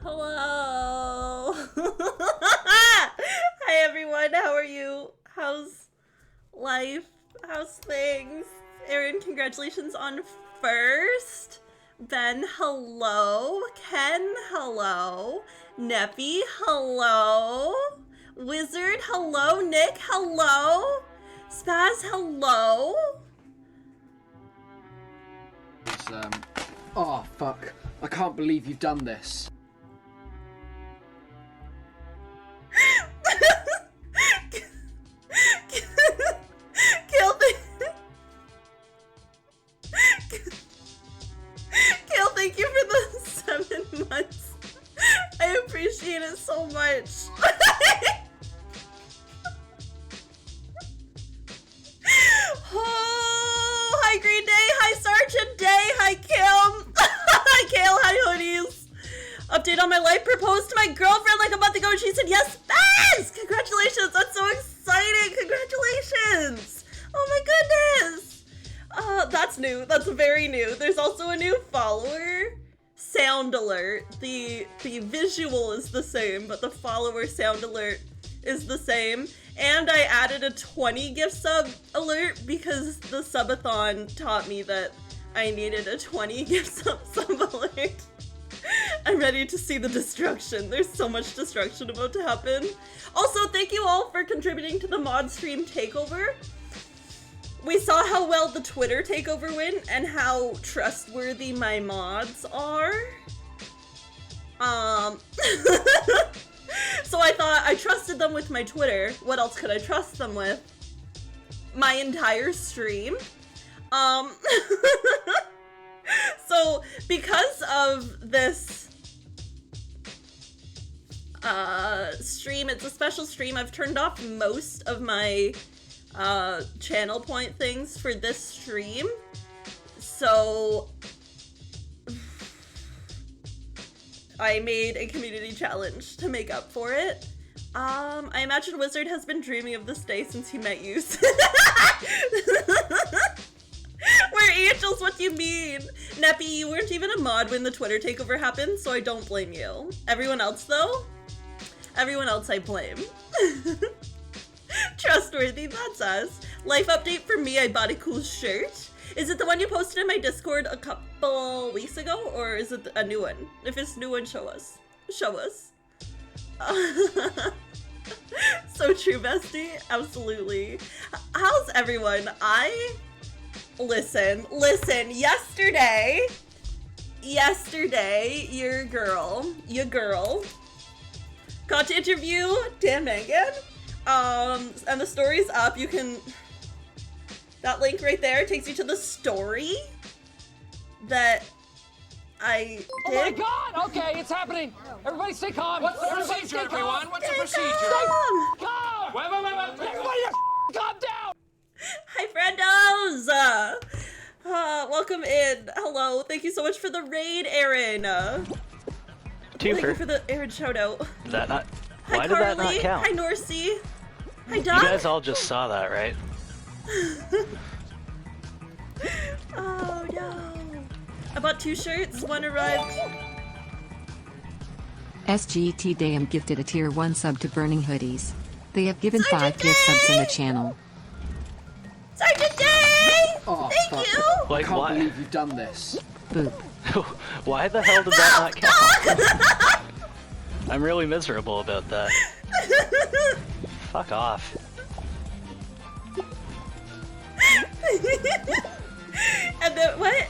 Hello! Hi everyone, how are you? How's life? How's things? Erin, congratulations on first. Ben, hello. Ken, hello. Neppy, hello. Wizard, hello. Nick, hello. Spaz, hello. Oh, fuck. I can't believe you've done this. Kale, thank you for the 7 months. I appreciate it so much. Oh, hi Green Day, hi Sergeant Day, hi Kim. Hi Kale, hi Hoodies. Update on my life, proposed to my girlfriend like a month ago and she said yes. Yes! Congratulations, that's so exciting. Congratulations. Oh my goodness. That's new. That's very new. There's also a new follower. Sound alert. The visual is the same, but the follower sound alert is the same. And I added a 20 gift sub alert because the subathon taught me that I needed a 20 gift sub alert. I'm ready to see the destruction. There's so much destruction about to happen. Also, thank you all for contributing to the mod stream takeover. We saw how well the Twitter takeover went and how trustworthy my mods are. So I thought I trusted them with my Twitter. What else could I trust them with? My entire stream. So because of this stream, it's a special stream, I've turned off most of my channel point things for this stream. So I made a community challenge to make up for it. I imagine Wizard has been dreaming of this day since he met you. We're angels, what do you mean? Neppy, you weren't even a mod when the Twitter takeover happened, so I don't blame you. Everyone else, though? Everyone else I blame. Trustworthy, that's us. Life update for me, I bought a cool shirt. Is it the one you posted in my Discord a couple weeks ago, or is it a new one? If it's a new one, show us. Show us. So true, bestie. Absolutely. How's everyone? Listen, yesterday, your girl, got to interview Dan Mangan, and the story's up. You can, that link right there takes you to the story that I did. Oh my god! Okay, it's happening! Everybody stay calm! What's the procedure, everyone? What's the procedure? Calm! Wait. Everybody calm down! Hi, friendos! Welcome in. Hello. Thank you so much for the raid, Aaron. Thank you for the Aaron shoutout. Did that not? Hi, Why Carly. did that not count? Hi, Norsey. Hi, Doc. You guys all just saw that, right? Oh, no. I bought 2 shirts. One arrived. SGT Dam gifted a tier 1 sub to Burning Hoodies. They have given Sergeant 5 gift subs in the channel. Sergeant Day! Oh, Thank fuck. you! I Like, can't why? believe you've done this. Boop. Why the hell did that not count? I'm really miserable about that. Fuck off. And then, what?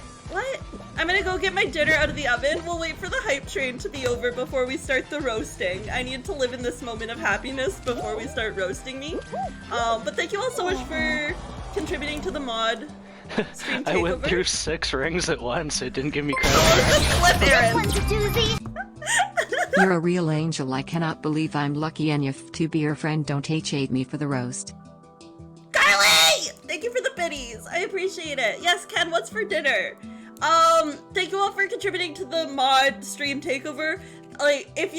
I'm gonna go get my dinner out of the oven. We'll wait for the hype train to be over before we start the roasting. I need to live in this moment of happiness before we start roasting me. But thank you all so much for contributing to the mod stream takeover. I went through 6 rings at once. It didn't give me credit. Flip, Aaron. You're a real angel. I cannot believe I'm lucky enough to be your friend. Don't hate me for the roast. Carly! Thank you for the biddies. I appreciate it. Yes, Ken, what's for dinner? Thank you all for contributing to the mod stream takeover. Like, if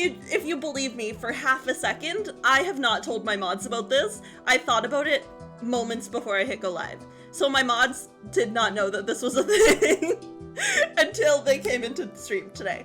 you believe me for half a second, I have not told my mods about this. I thought about it moments before I hit go live. So my mods did not know that this was a thing until they came into the stream today.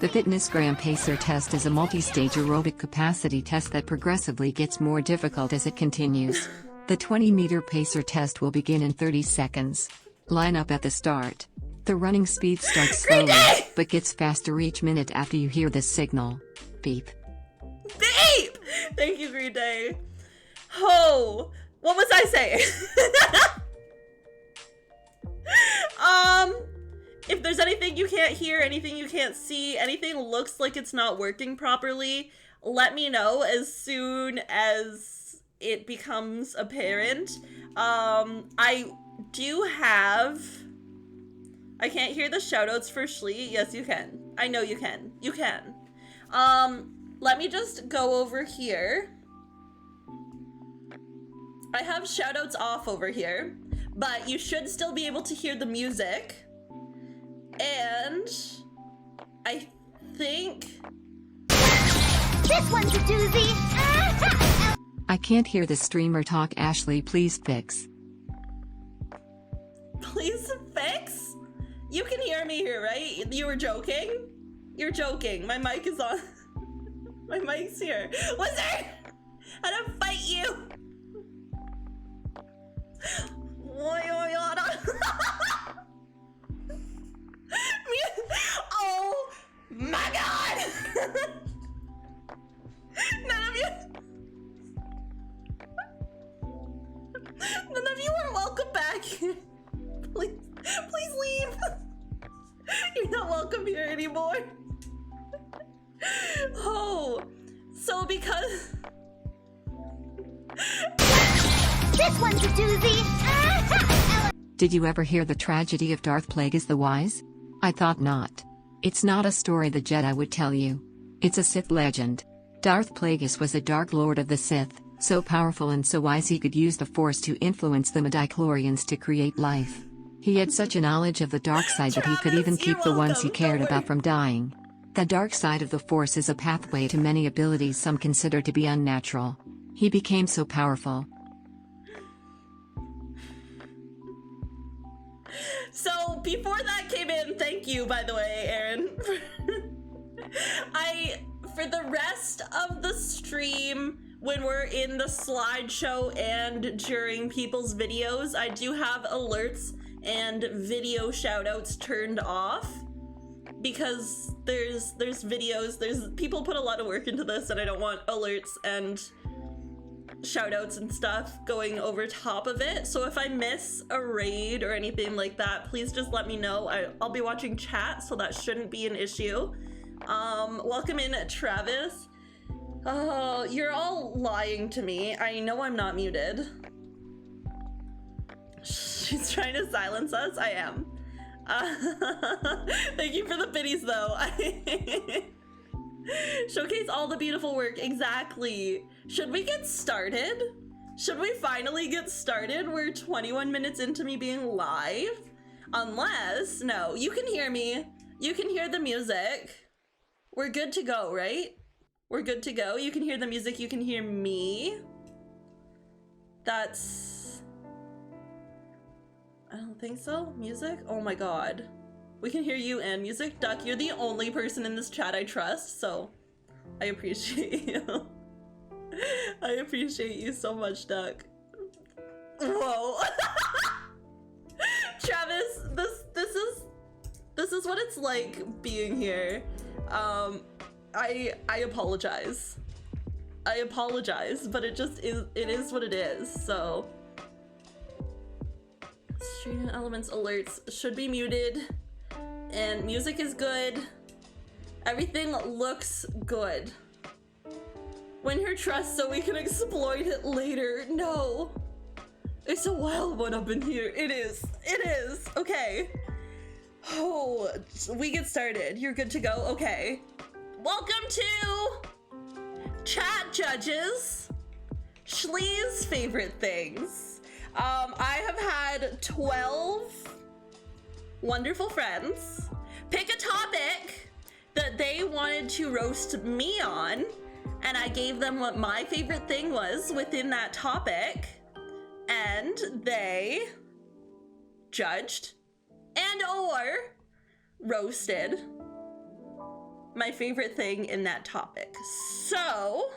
The Fitnessgram Pacer test is a multi-stage aerobic capacity test that progressively gets more difficult as it continues. The 20-meter pacer test will begin in 30 seconds. Line up at the start. The running speed starts slowly, but gets faster each minute after you hear this signal. Beep. Beep! Thank you, Green Day. Oh, what was I saying? If there's anything you can't hear, anything you can't see, anything looks like it's not working properly, let me know as soon as it becomes apparent. I can't hear the shoutouts for Shlee. Yes, you can. I know you can. You can. Let me just go over here. I have shoutouts off over here, but you should still be able to hear the music. And I think This one's a doozy. I can't hear the streamer talk. Ashley, please fix. please fix. You can hear me here, right? You were joking? You're joking. My mic is on. My mic's here. Wizard! How to fight you? Oh my god! None of you are welcome back here. Please leave. You're not welcome here anymore. Oh, so because This one's a doozy. Did you ever hear the tragedy of Darth Plagueis the Wise? I thought not. It's not a story the Jedi would tell you. It's a Sith legend. Darth Plagueis was a Dark Lord of the Sith, so powerful and so wise he could use the Force to influence the midichlorians to create life. He had such a knowledge of the dark side that he could even keep the ones he cared about from dying. The dark side of the Force is a pathway to many abilities some consider to be unnatural. He became so powerful. So before that came in, thank you, by the way, Aaron. For the rest of the stream, when we're in the slideshow and during people's videos, I do have alerts and video shoutouts turned off because there's people put a lot of work into this, and I don't want alerts and shoutouts and stuff going over top of it. So if I miss a raid or anything like that, please just let me know. I'll be watching chat, so that shouldn't be an issue. Welcome in, Travis. Oh, you're all lying to me. I know I'm not muted. She's trying to silence us. I am. Thank you for the biddies, though. Showcase all the beautiful work. Exactly. Should we get started? Should we finally get started? We're 21 minutes into me being live. Unless, no, you can hear me. You can hear the music. We're good to go, right? We're good to go. You can hear the music. You can hear me. That's... I don't think so. Music? Oh my god. We can hear you and music. Duck, you're the only person in this chat I trust, so I appreciate you. I appreciate you so much, Duck. Whoa. Travis, this is what it's like being here. I apologize. I apologize, but it is what it is, so. Stream elements alerts should be muted. And music is good. Everything looks good. Win her trust so we can exploit it later. No. It's a wild one up in here. It is. It is. Okay. Oh, we get started. You're good to go? Okay. Welcome to Chat Judges. Shlee's favorite things. I have had 12 wonderful friends pick a topic that they wanted to roast me on, and I gave them what my favorite thing was within that topic, and they judged and or roasted my favorite thing in that topic. So,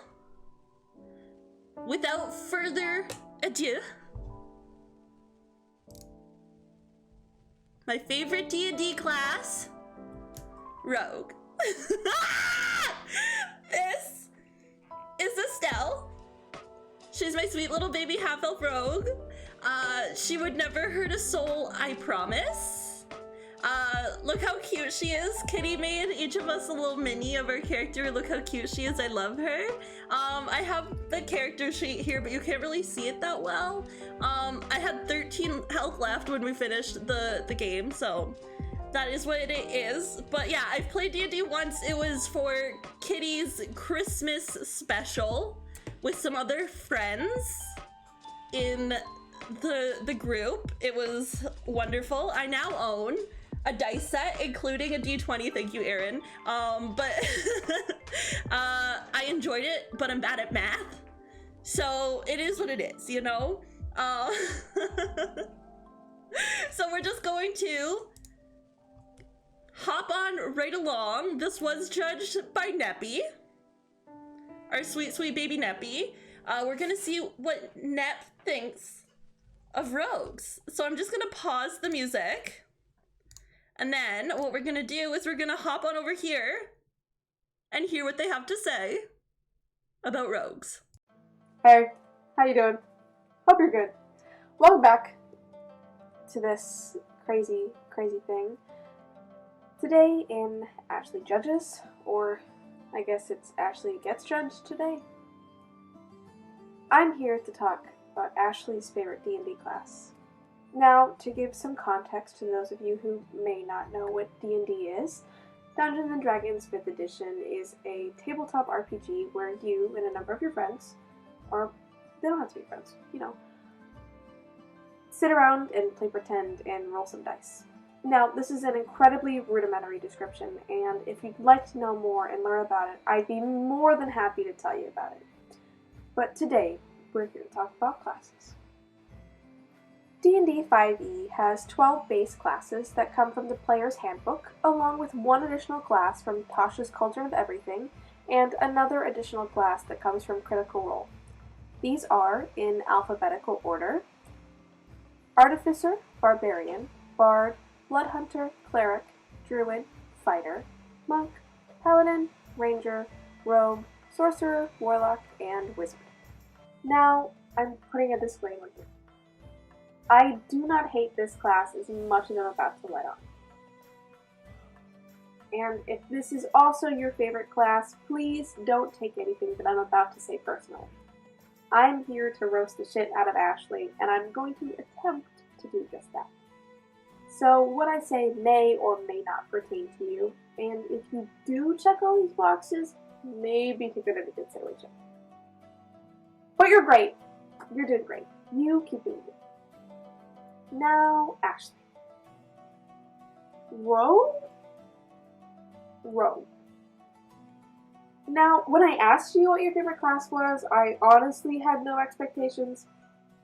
without further ado, my favorite D&D class, Rogue. This is Estelle. She's my sweet little baby half-elf rogue. She would never hurt a soul, I promise. Look how cute she is. Kitty made each of us a little mini of our character. Look how cute she is. I love her. I have the character sheet here, but you can't really see it that well. I had 13 health left when we finished the game, so that is what it is. But yeah, I've played D&D once. It was for Kitty's Christmas special with some other friends in the group. It was wonderful. I now own a dice set, including a D20. Thank you, Aaron. But I enjoyed it, but I'm bad at math. So it is what it is, you know? So we're just going to hop on right along. This was judged by Neppy, our sweet, sweet baby Neppy. We're gonna see what Nepp thinks of rogues. So I'm just gonna pause the music. And then what we're gonna do is we're gonna hop on over here and hear what they have to say about rogues. Hey, how you doing? Hope you're good. Welcome back to this crazy, crazy thing. Today in Ashley Judges, or I guess it's Ashley Gets Judged today. I'm here to talk about Ashley's favorite D&D class. Now, to give some context to those of you who may not know what D&D is, Dungeons & Dragons 5th Edition is a tabletop RPG where you and a number of your friends, or they don't have to be friends, you know, sit around and play pretend and roll some dice. Now, this is an incredibly rudimentary description, and if you'd like to know more and learn about it, I'd be more than happy to tell you about it. But today, we're here to talk about classes. D&D 5e has 12 base classes that come from the player's handbook, along with one additional class from Tasha's Cauldron of Everything, and another additional class that comes from Critical Role. These are, in alphabetical order, Artificer, Barbarian, Bard, Bloodhunter, Cleric, Druid, Fighter, Monk, Paladin, Ranger, Rogue, Sorcerer, Warlock, and Wizard. Now, I'm putting a disclaimer here. I do not hate this class as much as I'm about to let on. And if this is also your favorite class, please don't take anything that I'm about to say personally. I'm here to roast the shit out of Ashley, and I'm going to attempt to do just that. So what I say may or may not pertain to you, and if you do check all these boxes, maybe take it into consideration. But you're great. You're doing great. You keep doing it. Now, Ashley. Rogue? Rogue. Now, when I asked you what your favorite class was, I honestly had no expectations.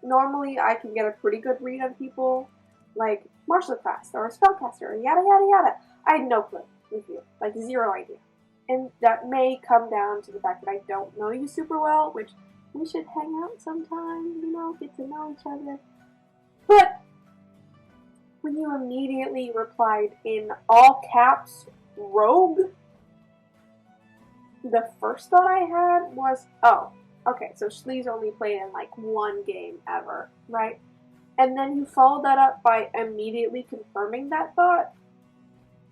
Normally, I can get a pretty good read on people, like martial class or spellcaster, or yada yada yada. I had no clue with you, like zero idea. And that may come down to the fact that I don't know you super well, which we should hang out sometime, you know, get to know each other. But when you immediately replied in all caps, Rogue, the first thought I had was, oh, okay, so Schlee's only played in like one game ever, right? And then you followed that up by immediately confirming that thought,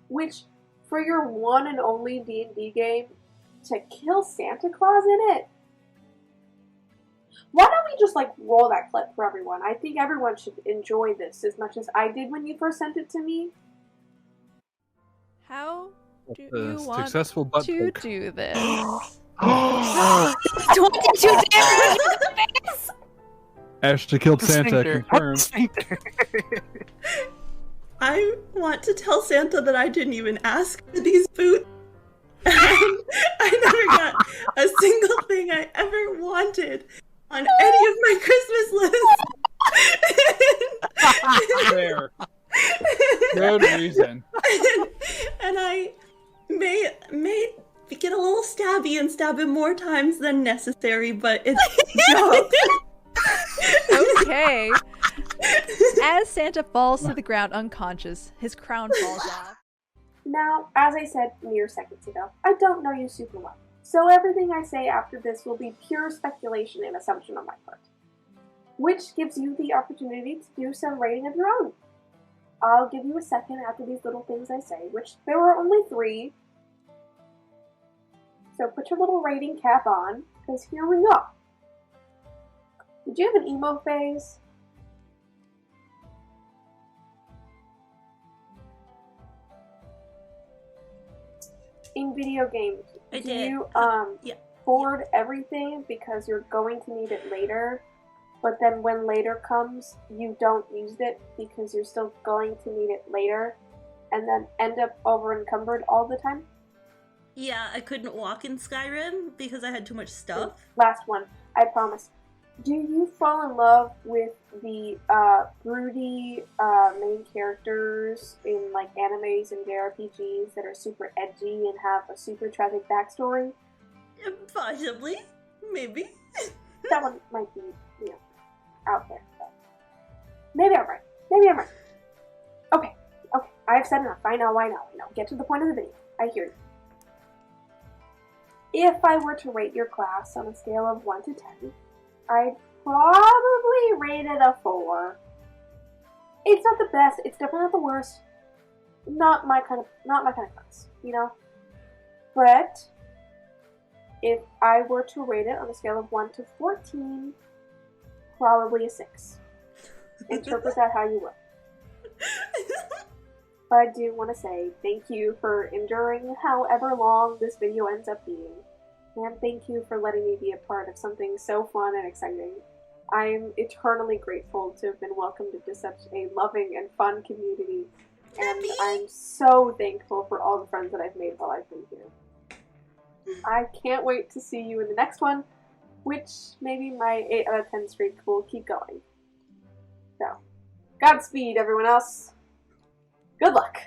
which, for your one and only D&D game, to kill Santa Claus in it? Why don't we just like roll that clip for everyone? I think everyone should enjoy this as much as I did when you first sent it to me. How do you want successful butt to poke. do this? 22 damage with the face! Ashley killed Santa, confirmed. I want to tell Santa that I didn't even ask for these boots. And I never got a single thing I ever wanted on any of my Christmas lists. Fair. Good reason. And I may get a little stabby and stab him more times than necessary, but it's a joke. Okay. As Santa falls to the ground unconscious, his crown falls off. Now, as I said mere seconds ago, I don't know you super well, so everything I say after this will be pure speculation and assumption on my part, which gives you the opportunity to do some rating of your own. I'll give you a second after these little things I say, which there were only 3, so put your little rating cap on, because here we go. Did you have an emo phase? In video games, I do did. you Yeah. hoard everything because you're going to need it later, but then when later comes, you don't use it because you're still going to need it later, and then end up over encumbered all the time? Yeah, I couldn't walk in Skyrim because I had too much stuff. Last one, I promise. Do you fall in love with the broody main characters in like animes and JRPGs that are super edgy and have a super tragic backstory? Possibly. Maybe. That one might be, you know, out there. But maybe I'm right. Maybe I'm right. Okay. I've said enough. I know. Get to the point of the video. I hear you. If I were to rate your class on a scale of 1 to 10, I'd probably rate it a 4. It's not the best. It's definitely not the worst. Not my kind of class, you know. But if I were to rate it on a scale of 1 to 14, probably a 6. Interpret that how you will. But I do want to say thank you for enduring however long this video ends up being. And thank you for letting me be a part of something so fun and exciting. I'm eternally grateful to have been welcomed into such a loving and fun community. And I'm so thankful for all the friends that I've made while I've been here. I can't wait to see you in the next one, which maybe my 8 out of 10 streak will keep going. So, Godspeed everyone else. Good luck.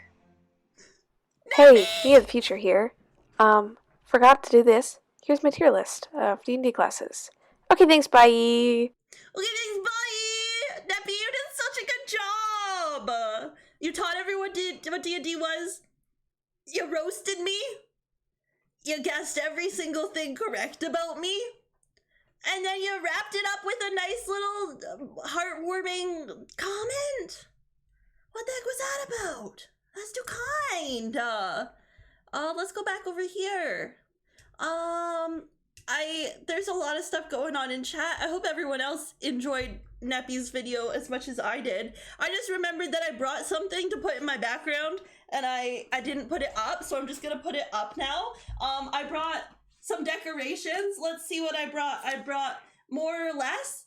Hey, me of the future here. Forgot to do this. Here's my tier list of D&D classes. Okay, thanks, bye! Okay, thanks, bye! Neppy, you did such a good job! You taught everyone what D&D was. You roasted me. You guessed every single thing correct about me. And then you wrapped it up with a nice little heartwarming comment. What the heck was that about? That's too kind. Let's go back over here. There's a lot of stuff going on in chat. I hope everyone else enjoyed Neppy's video as much as I did. I just remembered that I brought something to put in my background and I didn't put it up, so I'm just gonna put it up now. I brought some decorations. Let's see what I brought. I brought More or Less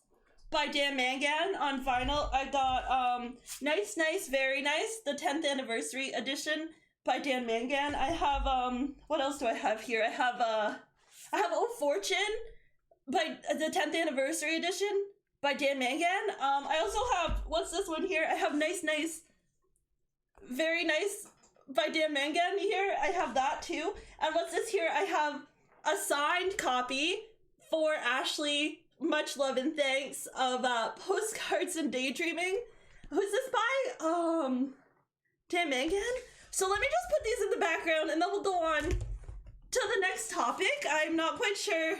by Dan Mangan on vinyl. I got Nice, Nice, Very Nice, the 10th anniversary edition by Dan Mangan. I have what else do I have here? I have Oh Fortune by the 10th anniversary edition by Dan Mangan. I also have, what's this one here? I have Nice, Nice, Very Nice by Dan Mangan here. I have that too. And what's this here? I have a signed copy for Ashley, much love and thanks, of Postcards and Daydreaming. Who's this by? Dan Mangan? So let me just put these in the background and then we'll go on to the next topic. I'm not quite sure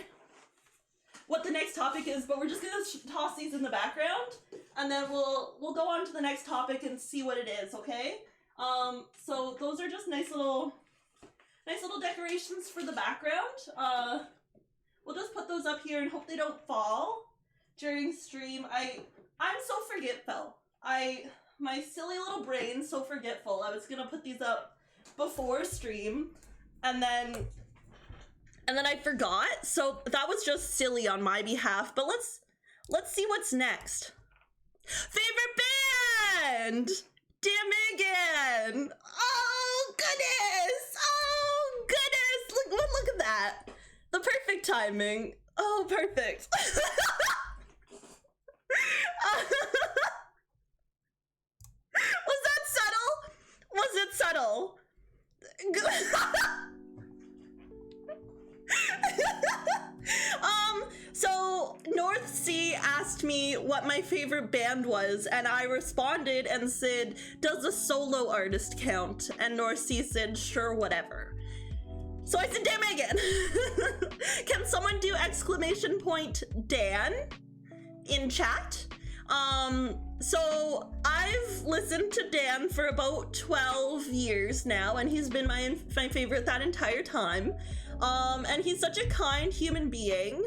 what the next topic is, but we're just gonna toss these in the background and then we'll go on to the next topic and see what it is, okay? So those are just nice little decorations for the background. We'll just put those up here and hope they don't fall during stream. I'm so forgetful. My silly little brain's so forgetful. I was gonna put these up before stream and then I forgot. So that was just silly on my behalf, but let's see what's next. Favorite band! Dan Megan! Oh goodness! Oh goodness! Look at that! The perfect timing. Oh, perfect. Was that subtle? Was it subtle? So North Sea asked me what my favorite band was, and I responded and said, does a solo artist count? And North Sea said, sure, whatever. So I said, damn Megan. Can someone do exclamation point Dan in chat? So I've listened to Dan for about 12 years now, and he's been my favorite that entire time. And he's such a kind human being.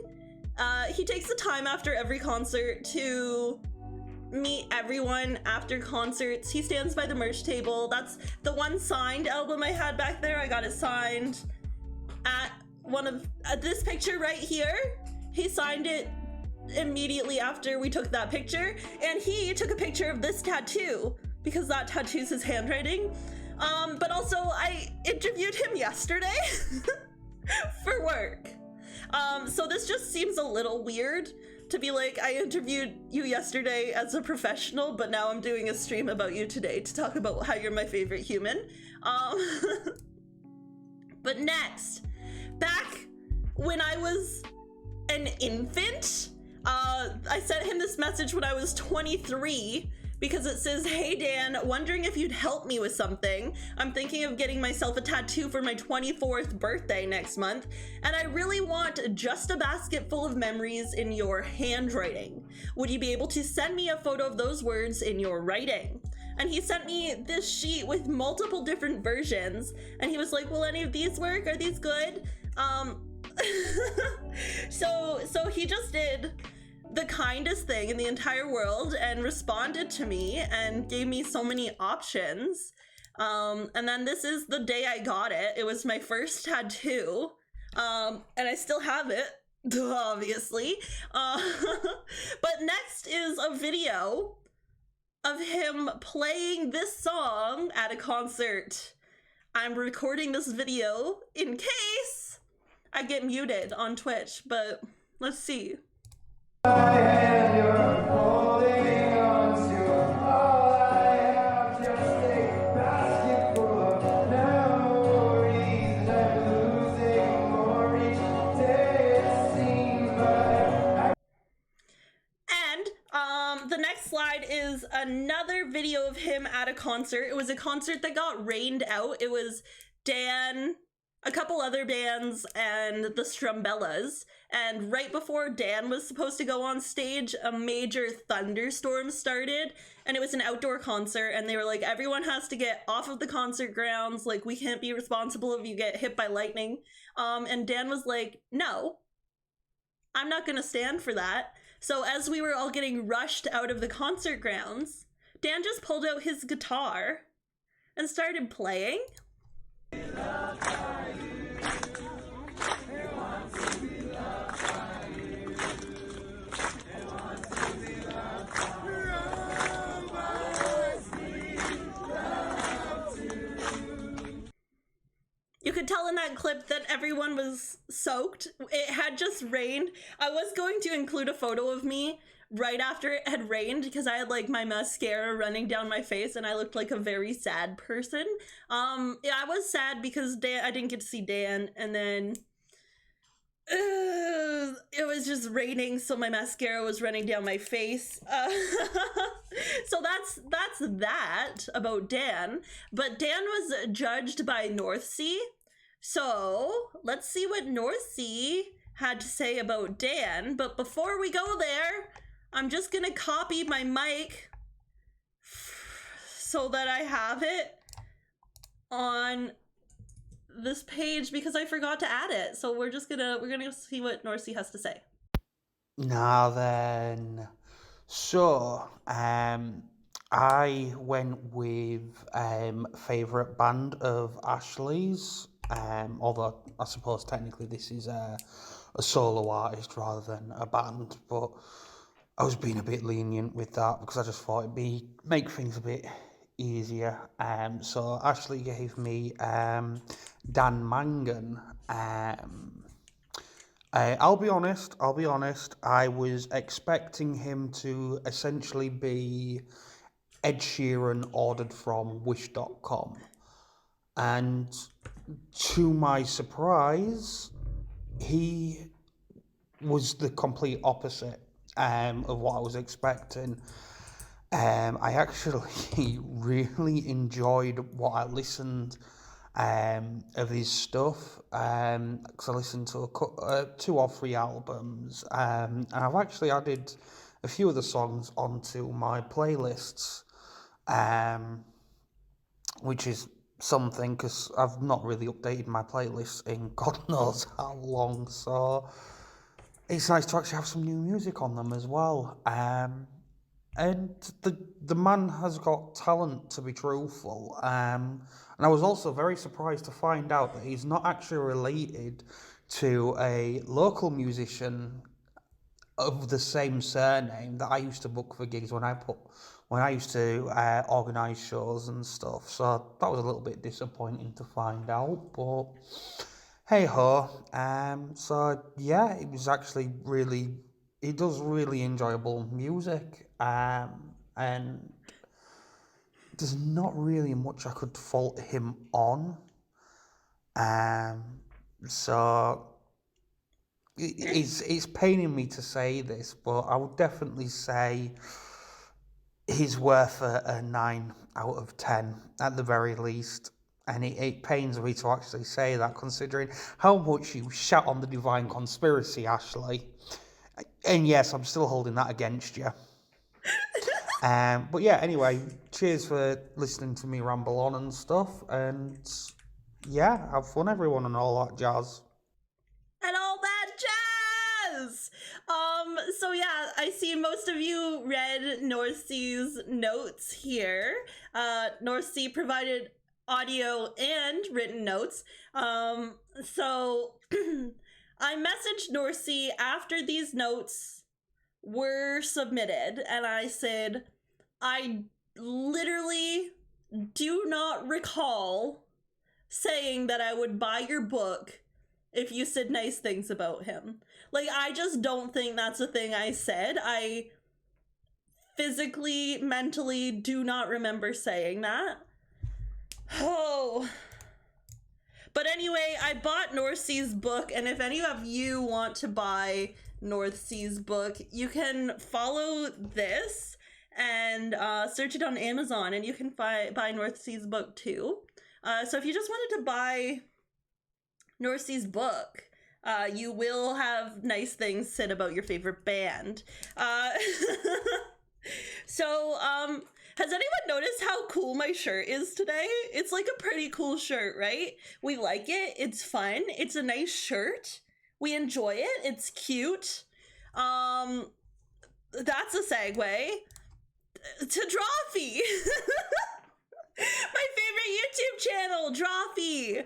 He takes the time after every concert to meet everyone after concerts. He stands by the merch table. That's the one signed album I had back there. I got it signed at this picture right here. He signed it immediately after we took that picture, and he took a picture of this tattoo because that tattoo's his handwriting. But also I interviewed him yesterday for work. So this just seems a little weird to be like, I interviewed you yesterday as a professional, but now I'm doing a stream about you today to talk about how you're my favorite human. But next, back when I was an infant, I sent him this message when I was 23 because it says, hey Dan, wondering if you'd help me with something. I'm thinking of getting myself a tattoo for my 24th birthday next month, and I really want just a basket full of memories in your handwriting. Would you be able to send me a photo of those words in your writing? And he sent me this sheet with multiple different versions, and he was like, will any of these work? Are these good? So he just did the kindest thing in the entire world and responded to me and gave me so many options. And then this is the day I got it. It was my first tattoo. And I still have it, obviously. But next is a video of him playing this song at a concert. I'm recording this video in case I get muted on Twitch, but let's see. The next slide is another video of him at a concert. It was a concert that got rained out. It was Dan, a couple other bands, and the Strumbellas. And right before Dan was supposed to go on stage, a major thunderstorm started, and it was an outdoor concert, and they were like, everyone has to get off of the concert grounds, like, we can't be responsible if you get hit by lightning. And Dan was like, no, I'm not gonna stand for that. So as we were all getting rushed out of the concert grounds, Dan just pulled out his guitar and started playing. You could tell in that clip that everyone was soaked. It had just rained. I was going to include a photo of me right after it had rained because I had like my mascara running down my face and I looked like a very sad person. Yeah, I was sad because I didn't get to see Dan, and then it was just raining, so my mascara was running down my face. So that's that about Dan. But Dan was judged by North Sea. So let's see what North Sea had to say about Dan. But before we go there, I'm just gonna copy my mic so that I have it on this page because I forgot to add it. So we're gonna see what North Sea has to say. Now then, so I went with favourite band of Ashley's, although I suppose technically this is a solo artist rather than a band, but I was being a bit lenient with that because I just thought it'd make things a bit easier. So Ashley gave me Dan Mangan. I'll be honest, I was expecting him to essentially be Ed Sheeran ordered from Wish.com. And to my surprise, he was the complete opposite of what I was expecting. I actually really enjoyed what I listened of his stuff, because I listened to 2 or 3 albums, and I've actually added a few of the songs onto my playlists, which is something, because I've not really updated my playlists in God knows how long, so it's nice to actually have some new music on them as well. And the man has got talent, to be truthful. And I was also very surprised to find out that he's not actually related to a local musician of the same surname that I used to book for gigs when I used to organise shows and stuff. So that was a little bit disappointing to find out, but hey ho. So yeah, it was actually he does really enjoyable music, and there's not really much I could fault him on. So it's paining me to say this, but I would definitely say he's worth a 9 out of 10 at the very least. And it pains me to actually say that, considering how much you shat on the Divine Conspiracy, Ashley. And yes, I'm still holding that against you. But yeah, anyway, cheers for listening to me ramble on and stuff. And yeah, have fun, everyone, and all that jazz. And all that jazz! So yeah, I see most of you read North Sea's notes here. North Sea provided audio and written notes. So I messaged North Sea after these notes were submitted, and I said, I literally do not recall saying that I would buy your book if you said nice things about him. Like, I just don't think that's a thing I said. I physically, mentally do not remember saying that. Oh. But anyway, I bought North Sea's book, and if any of you want to buy North Sea's book, you can follow this and search it on Amazon, and you can buy North Sea's book too. So if you just wanted to buy North Sea's book, you will have nice things said about your favorite band. So, has anyone noticed how cool my shirt is today? It's like a pretty cool shirt, right? We like it. It's fun. It's a nice shirt. We enjoy it. It's cute. That's a segue to Drawfee. My favorite YouTube channel, Drawfee.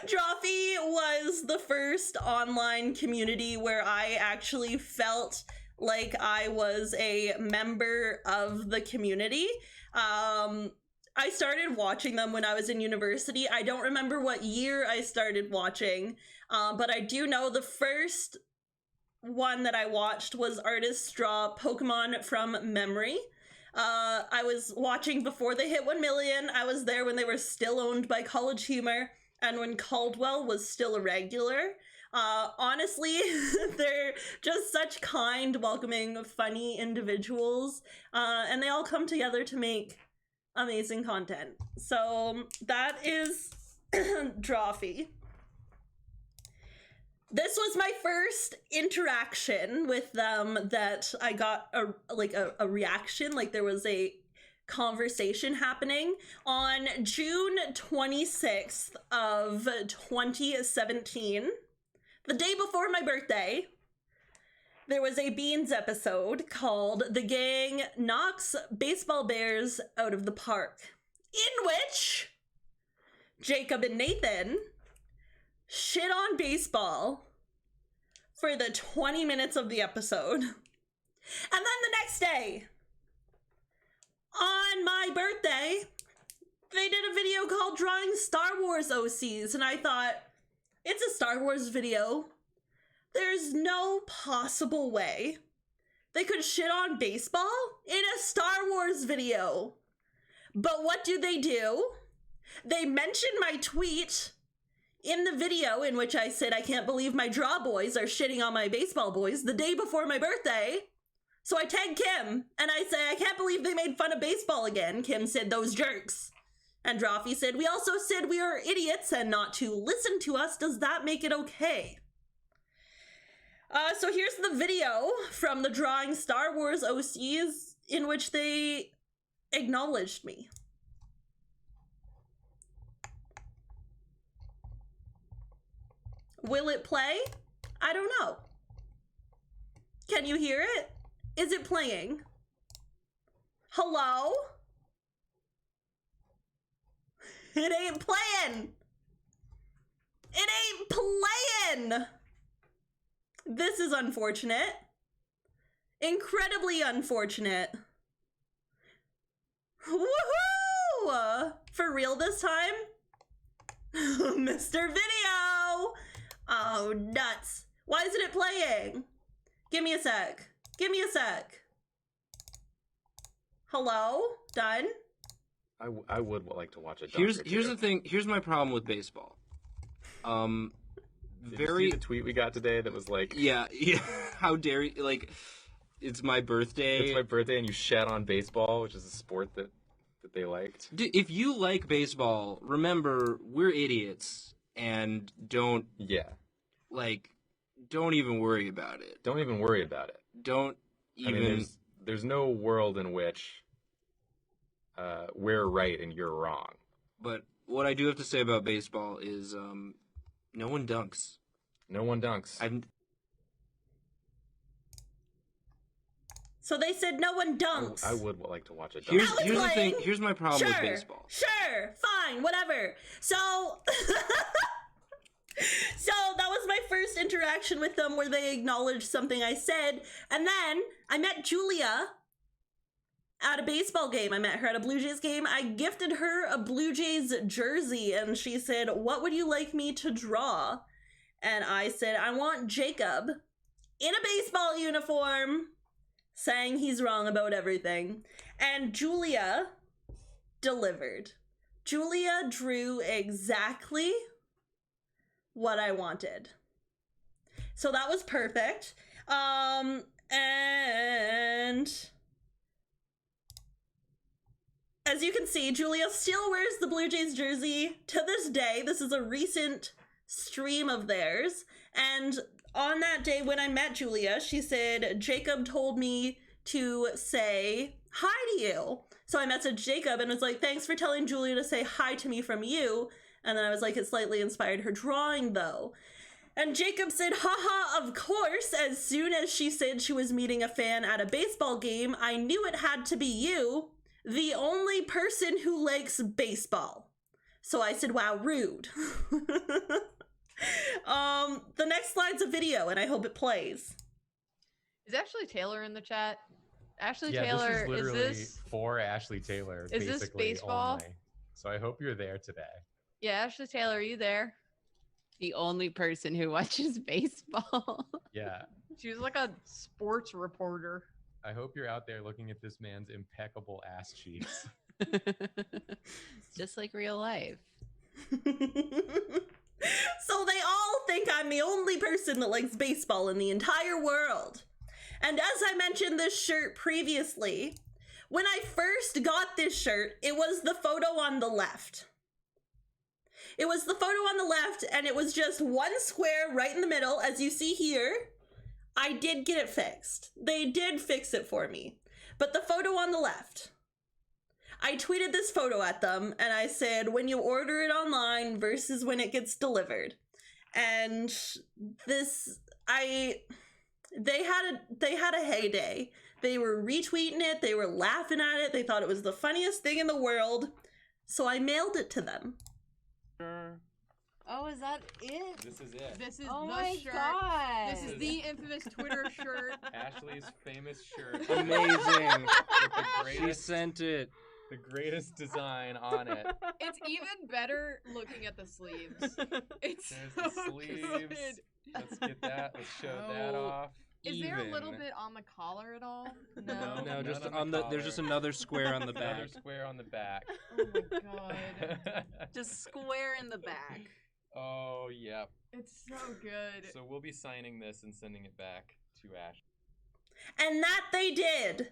Drawfee was the first online community where I actually felt like I was a member of the community. I started watching them when I was in university. I don't remember what year I started watching, but I do know the first one that I watched was Artists Draw Pokemon from memory. I was watching before they hit 1 million. I was there when they were still owned by College Humor and when Caldwell was still a regular. Honestly, they're just such kind, welcoming, funny individuals, and they all come together to make amazing content. So that is Drawfee. This was my first interaction with them that I got a reaction, like there was a conversation happening on June 26th of 2017. The day before my birthday, there was a Beans episode called The Gang Knocks Baseball Bears Out of the Park, in which Jacob and Nathan shit on baseball for the 20 minutes of the episode. And then the next day, on my birthday, they did a video called Drawing Star Wars OCs, and I thought, it's a Star Wars video. There's no possible way they could shit on baseball in a Star Wars video. But what do? They mention my tweet in the video in which I said I can't believe my draw boys are shitting on my baseball boys the day before my birthday. So I tagged Kim and I say, I can't believe they made fun of baseball again. Kim said, those jerks. And Drawfee said, we also said we are idiots and not to listen to us. Does that make it okay? So here's the video from the Drawing Star Wars OCs in which they acknowledged me. Will it play? I don't know. Can you hear it? Is it playing? Hello? It ain't playing. It ain't playing. This is unfortunate. Incredibly unfortunate. Woohoo! For real this time? Mr. Video! Oh, nuts. Why isn't it playing? Give me a sec. Give me a sec. Hello? Done? I would like to watch a Here's the thing. Here's my problem with baseball. Did you see the tweet we got today that was like, yeah. How dare you? Like, it's my birthday. It's my birthday, and you shat on baseball, which is a sport that they liked. If you like baseball, remember we're idiots, and don't even worry about it. Don't even worry about it. Don't even. I mean, there's no world in which we're right and you're wrong. But what I do have to say about baseball is no one dunks. No one dunks. So they said no one dunks. I would like to watch a dunk. Here's the thing. Here's my problem with baseball. Sure, fine, whatever. So... So that was my first interaction with them where they acknowledged something I said. And then I met Julia at a baseball game. I met her at a Blue Jays game. I gifted her a Blue Jays jersey and she said, what would you like me to draw? And I said, I want Jacob in a baseball uniform saying he's wrong about everything. And Julia delivered. Julia drew exactly what I wanted. So that was perfect. And as you can see, Julia still wears the Blue Jays jersey to this day. This is a recent stream of theirs. And on that day when I met Julia, she said, Jacob told me to say hi to you. So I messaged Jacob and was like, thanks for telling Julia to say hi to me from you. And then I was like, it slightly inspired her drawing, though. And Jacob said, haha, of course. As soon as she said she was meeting a fan at a baseball game, I knew it had to be you, the only person who likes baseball. So I said, wow, rude. The next slide's a video, and I hope it plays. Is Ashley Taylor in the chat? Ashley yeah, Taylor, this is literally this for Ashley Taylor. Is this basically baseball? Only. So I hope you're there today. Yeah, Ashley Taylor, are you there? The only person who watches baseball. Yeah. She was like a sports reporter. I hope you're out there looking at this man's impeccable ass cheeks. Just like real life. So they all think I'm the only person that likes baseball in the entire world. And as I mentioned this shirt previously, when I first got this shirt, it was the photo on the left. It was the photo on the left, and it was just one square right in the middle, as you see here. I did get it fixed. They did fix it for me. But the photo on the left, I tweeted this photo at them, and I said, when you order it online versus when it gets delivered. And this, they had a heyday. They were retweeting it, they were laughing at it, they thought it was the funniest thing in the world. So I mailed it to them. Oh, is that it? This is it. This is Oh the my shirt. God. This is the infamous Twitter shirt. Ashley's famous shirt. Amazing. She sent it. The greatest design on it. It's even better looking at the sleeves. It's There's so the sleeves. good. Let's get that. Let's show that off. Is there a little bit on the collar at all? No. No, just on the there's just another square on the Another back. square on the back. Oh my god. Just square in the back. Oh, yeah. It's so good. So we'll be signing this and sending it back to Ash. And that they did.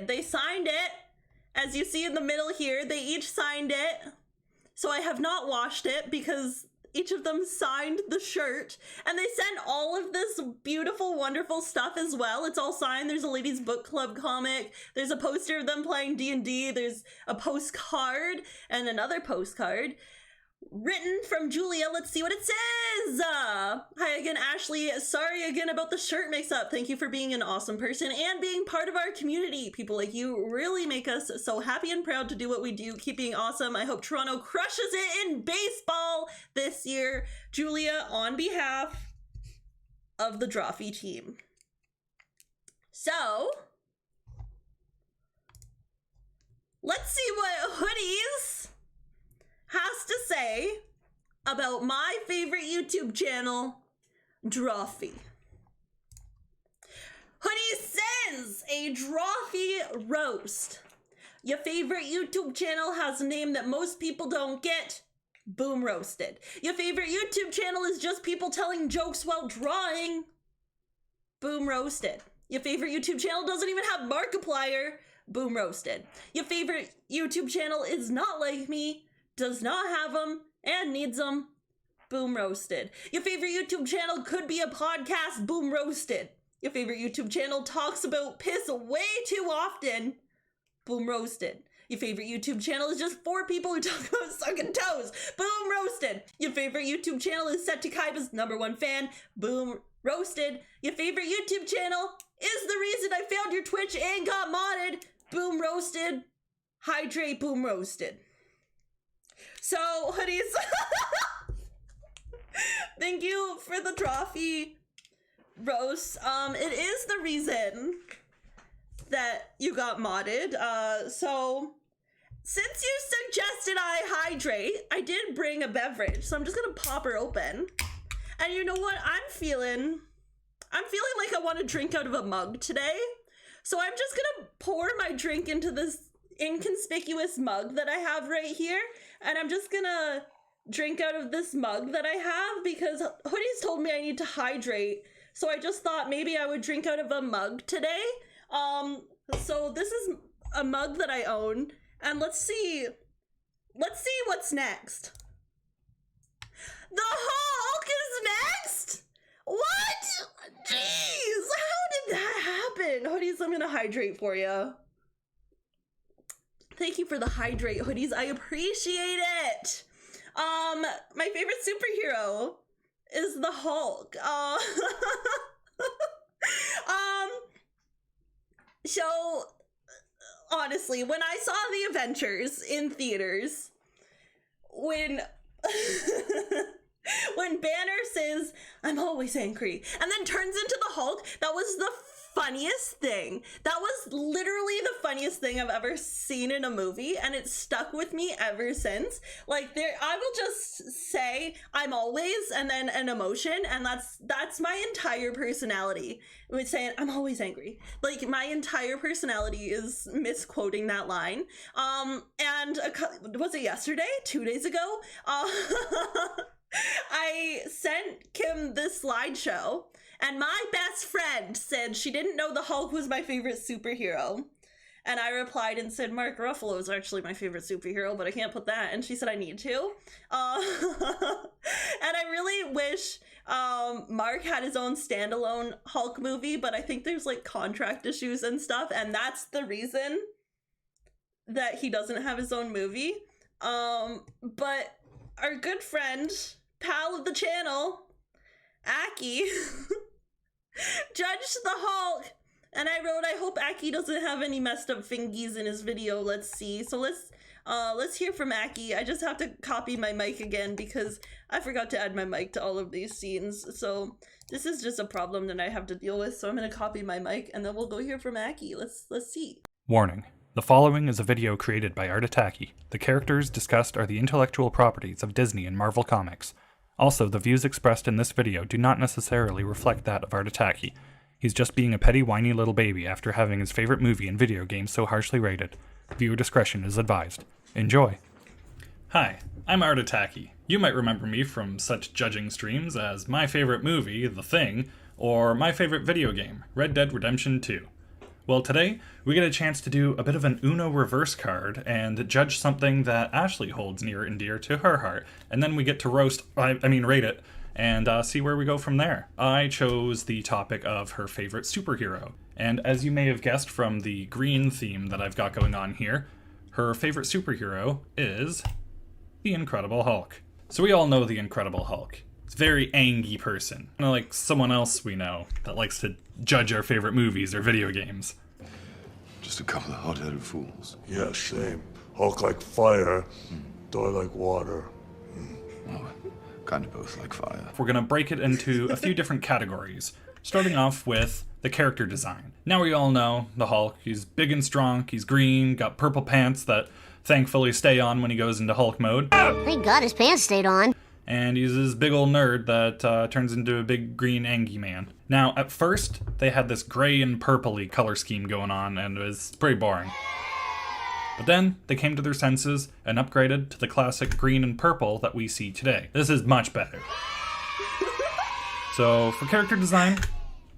They signed it. As you see in the middle here, they each signed it. So I have not washed it because each of them signed the shirt. And they sent all of this beautiful, wonderful stuff as well. It's all signed. There's a ladies' book club comic. There's a poster of them playing D&D. There's a postcard and another postcard. Written from Julia. Let's see what it says. Hi again, Ashley. Sorry again about the shirt mix-up. Thank you for being an awesome person and being part of our community. People like you really make us so happy and proud to do what we do. Keep being awesome. I hope Toronto crushes it in baseball this year. Julia, on behalf of the Drawfee team. So, let's see what Hoodies has to say about my favorite YouTube channel, Drawfee. Hoodie sends a Drawfee roast. Your favorite YouTube channel has a name that most people don't get. Boom roasted. Your favorite YouTube channel is just people telling jokes while drawing. Boom roasted. Your favorite YouTube channel doesn't even have Markiplier. Boom roasted. Your favorite YouTube channel is not like me, does not have them, and needs them. Boom roasted. Your favorite YouTube channel could be a podcast. Boom roasted. Your favorite YouTube channel talks about piss way too often. Boom roasted. Your favorite YouTube channel is just 4 people who talk about sucking toes. Boom roasted. Your favorite YouTube channel is Set to Kaiba's #1 fan. Boom roasted. Your favorite YouTube channel is the reason I failed your Twitch and got modded. Boom roasted. Hydrate. Boom roasted. So, Hoodies, thank you for the Drawfee roast. It is the reason that you got modded. So, since you suggested I hydrate, I did bring a beverage, so I'm just gonna pop her open. And you know what? I'm feeling like I want to drink out of a mug today. So I'm just gonna pour my drink into this inconspicuous mug that I have right here, and I'm just gonna drink out of this mug that I have because Hoodies told me I need to hydrate, so I just thought maybe I would drink out of a mug today. So this is a mug that I own, and let's see what's next. The Hulk is next? What? Jeez, how did that happen? Hoodies, I'm gonna hydrate for you. Thank you for the hydrate, Hoodies. I appreciate it. My favorite superhero is the Hulk. So honestly, when I saw the Avengers in theaters, when when Banner says, "I'm always angry," and then turns into the Hulk, that was the funniest thing. That was literally the funniest thing I've ever seen in a movie, and it stuck with me ever since. Like, I will just say I'm always, and then an emotion, and that's my entire personality. With saying I'm always angry. Like, my entire personality is misquoting that line. And was it yesterday? 2 days ago? I sent Kim this slideshow, and my best friend said she didn't know the Hulk was my favorite superhero. And I replied and said, Mark Ruffalo is actually my favorite superhero, but I can't put that. And she said I need to. And I really wish Mark had his own standalone Hulk movie, but I think there's like contract issues and stuff, and that's the reason that he doesn't have his own movie. But our good friend, pal of the channel, Aki, judged the Hulk, and I wrote, I hope Aki doesn't have any messed up fingies in his video. Let's see. So let's hear from Aki. I just have to copy my mic again because I forgot to add my mic to all of these scenes. So this is just a problem that I have to deal with. So I'm gonna copy my mic and then we'll go hear from Aki. Let's see. Warning. The following is a video created by Artataki. The characters discussed are the intellectual properties of Disney and Marvel Comics. Also, the views expressed in this video do not necessarily reflect that of Artataki. He's just being a petty whiny little baby after having his favorite movie and video game so harshly rated. Viewer discretion is advised. Enjoy. Hi, I'm Artataki. You might remember me from such judging streams as my favorite movie, The Thing, or my favorite video game, Red Dead Redemption 2. Well, today we get a chance to do a bit of an Uno reverse card and judge something that Ashley holds near and dear to her heart, and then we get to rate it, and see where we go from there. I chose the topic of her favorite superhero, and as you may have guessed from the green theme that I've got going on here, her favorite superhero is the Incredible Hulk. So we all know the Incredible Hulk. It's a very angry person, kind of like someone else we know that likes to judge our favorite movies or video games. Just a couple of hot-headed fools. Yeah, same. Hulk like fire, Thor like water. Well, kind of both like fire. We're gonna break it into a few different categories, starting off with the character design. Now we all know the Hulk. He's big and strong, he's green, got purple pants that thankfully stay on when he goes into Hulk mode. Thank God his pants stayed on. And he's this big old nerd that turns into a big green angry man. Now, at first, they had this gray and purpley color scheme going on, and it was pretty boring. But then, they came to their senses and upgraded to the classic green and purple that we see today. This is much better. So, for character design,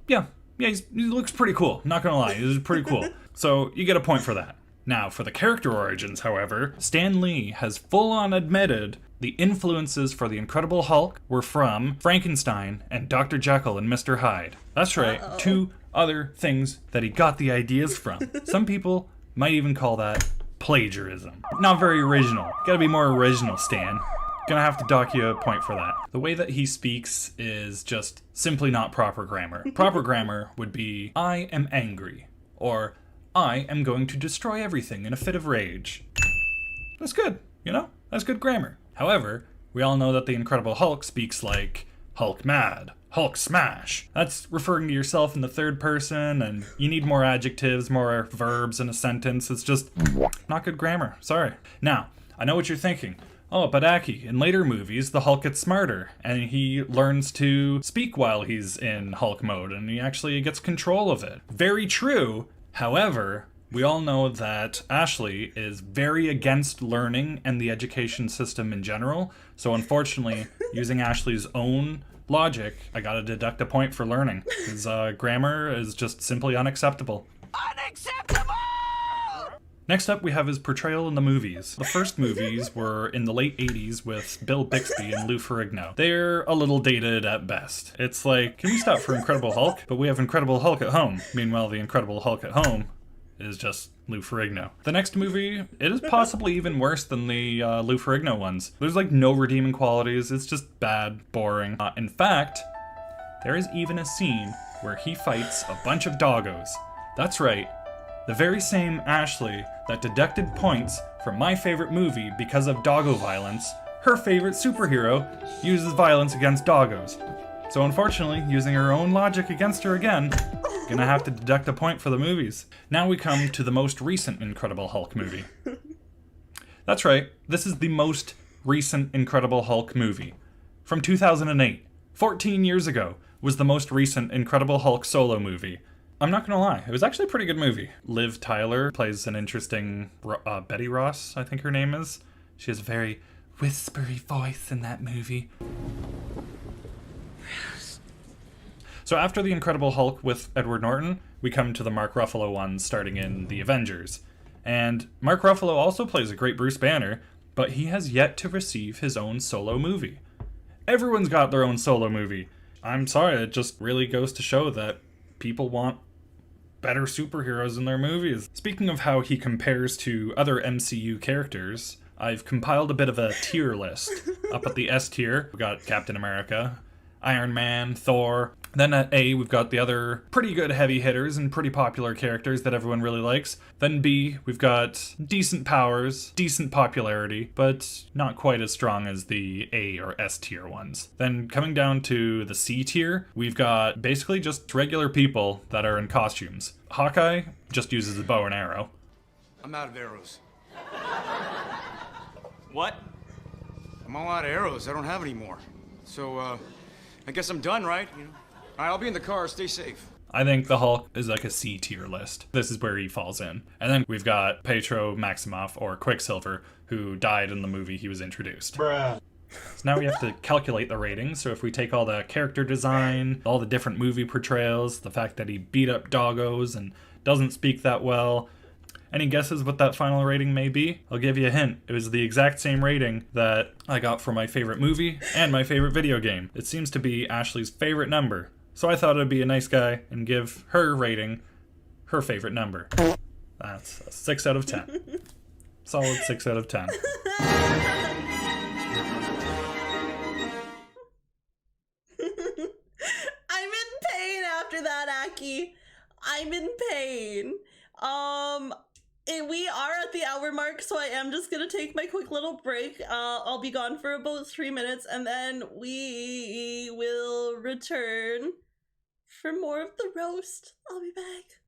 yeah, he looks pretty cool. Not gonna lie, he's pretty cool. So, you get a point for that. Now, for the character origins, however, Stan Lee has full-on admitted the influences for the Incredible Hulk were from Frankenstein and Dr. Jekyll and Mr. Hyde. That's right, two other things that he got the ideas from. Some people might even call that plagiarism. Not very original. Gotta be more original, Stan. Gonna have to dock you a point for that. The way that he speaks is just simply not proper grammar. Proper grammar would be, I am angry, or I am going to destroy everything in a fit of rage. That's good, you know? That's good grammar. However, we all know that the Incredible Hulk speaks like Hulk mad, Hulk smash. That's referring to yourself in the third person, and you need more adjectives, more verbs in a sentence. It's just not good grammar. Sorry. Now, I know what you're thinking. Oh, but Aki, in later movies, the Hulk gets smarter, and he learns to speak while he's in Hulk mode, and he actually gets control of it. Very true. However, we all know that Ashley is very against learning and the education system in general, so unfortunately, using Ashley's own logic, I gotta deduct a point for learning, because grammar is just simply unacceptable. Unacceptable! Next up, we have his portrayal in the movies. The first movies were in the late 80s with Bill Bixby and Lou Ferrigno. They're a little dated at best. It's like, can we stop for Incredible Hulk? But we have Incredible Hulk at home. Meanwhile, the Incredible Hulk at home is just Lou Ferrigno. The next movie, it is possibly even worse than the Lou Ferrigno ones. There's like no redeeming qualities. It's just bad, boring. In fact, there is even a scene where he fights a bunch of doggos. That's right. The very same Ashley that deducted points from my favorite movie because of doggo violence, her favorite superhero uses violence against doggos. So unfortunately, using her own logic against her again, gonna have to deduct a point for the movies. Now we come to the most recent Incredible Hulk movie. That's right, this is the most recent Incredible Hulk movie. From 2008, 14 years ago, was the most recent Incredible Hulk solo movie. I'm not gonna lie, it was actually a pretty good movie. Liv Tyler plays an interesting Betty Ross, I think her name is. She has a very whispery voice in that movie. So after the Incredible Hulk with Edward Norton, we come to the Mark Ruffalo ones starting in The Avengers. And Mark Ruffalo also plays a great Bruce Banner, but he has yet to receive his own solo movie. Everyone's got their own solo movie. I'm sorry, it just really goes to show that people want better superheroes in their movies. Speaking of how he compares to other MCU characters, I've compiled a bit of a tier list. Up at the S tier, we got Captain America, Iron Man, Thor. Then at A, we've got the other pretty good heavy hitters and pretty popular characters that everyone really likes. Then B, we've got decent powers, decent popularity, but not quite as strong as the A or S tier ones. Then coming down to the C tier, we've got basically just regular people that are in costumes. Hawkeye just uses a bow and arrow. I'm out of arrows. What? I'm all out of arrows. I don't have any more. So, I guess I'm done, right? You know? All right, I'll be in the car. Stay safe. I think the Hulk is like a C tier list. This is where he falls in. And then we've got Petro Maximoff, or Quicksilver, who died in the movie he was introduced. Bruh. So now we have to calculate the ratings. So if we take all the character design, all the different movie portrayals, the fact that he beat up doggos and doesn't speak that well, any guesses what that final rating may be? I'll give you a hint. It was the exact same rating that I got for my favorite movie and my favorite video game. It seems to be Ashley's favorite number. So I thought it'd be a nice guy and give her rating her favorite number. That's a 6 out of 10. Solid 6 out of 10. I'm in pain after that, Aki. I'm in pain. And we are at the hour mark, so I am just gonna take my quick little break. I'll be gone for about 3 minutes, and then we will return for more of the roast. I'll be back.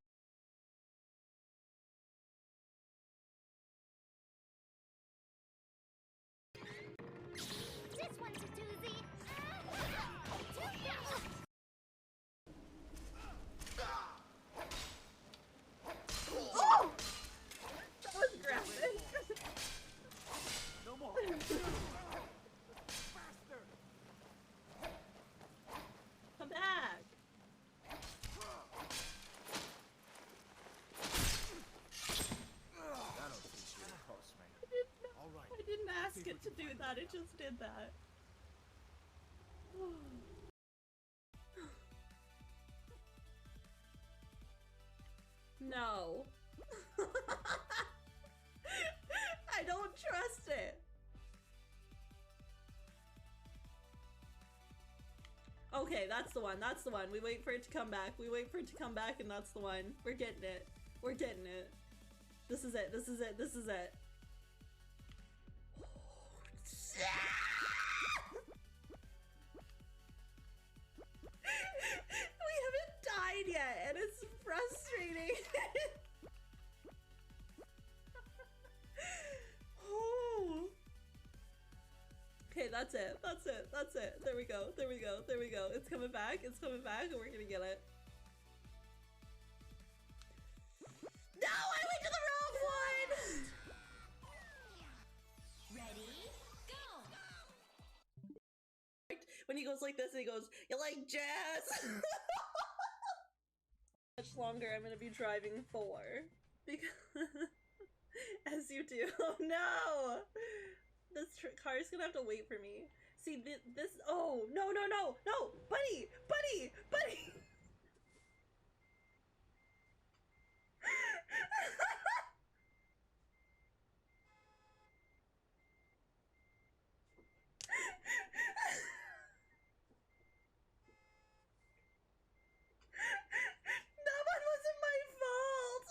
This one's a doozy. Oh! That was graphic. No more. Come back. I didn't ask it to do that, it just did that. No. I don't trust it. Okay, that's the one, that's the one. We wait for it to come back. We wait for it to come back, and that's the one. We're getting it. We're getting it. This is it, this is it, this is it. We haven't died yet, and it's frustrating. Oh. Okay, that's it. That's it. That's it. There we go. There we go. There we go. It's coming back. It's coming back, and we're gonna get it. No, I went to the wrong one. Ready? Go! When he goes like this, and he goes, "You like jazz?" Much longer I'm gonna be driving for, because as you do. Oh no! This car is gonna have to wait for me. See this. Oh no no no no! Buddy, buddy, buddy! That one wasn't my fault.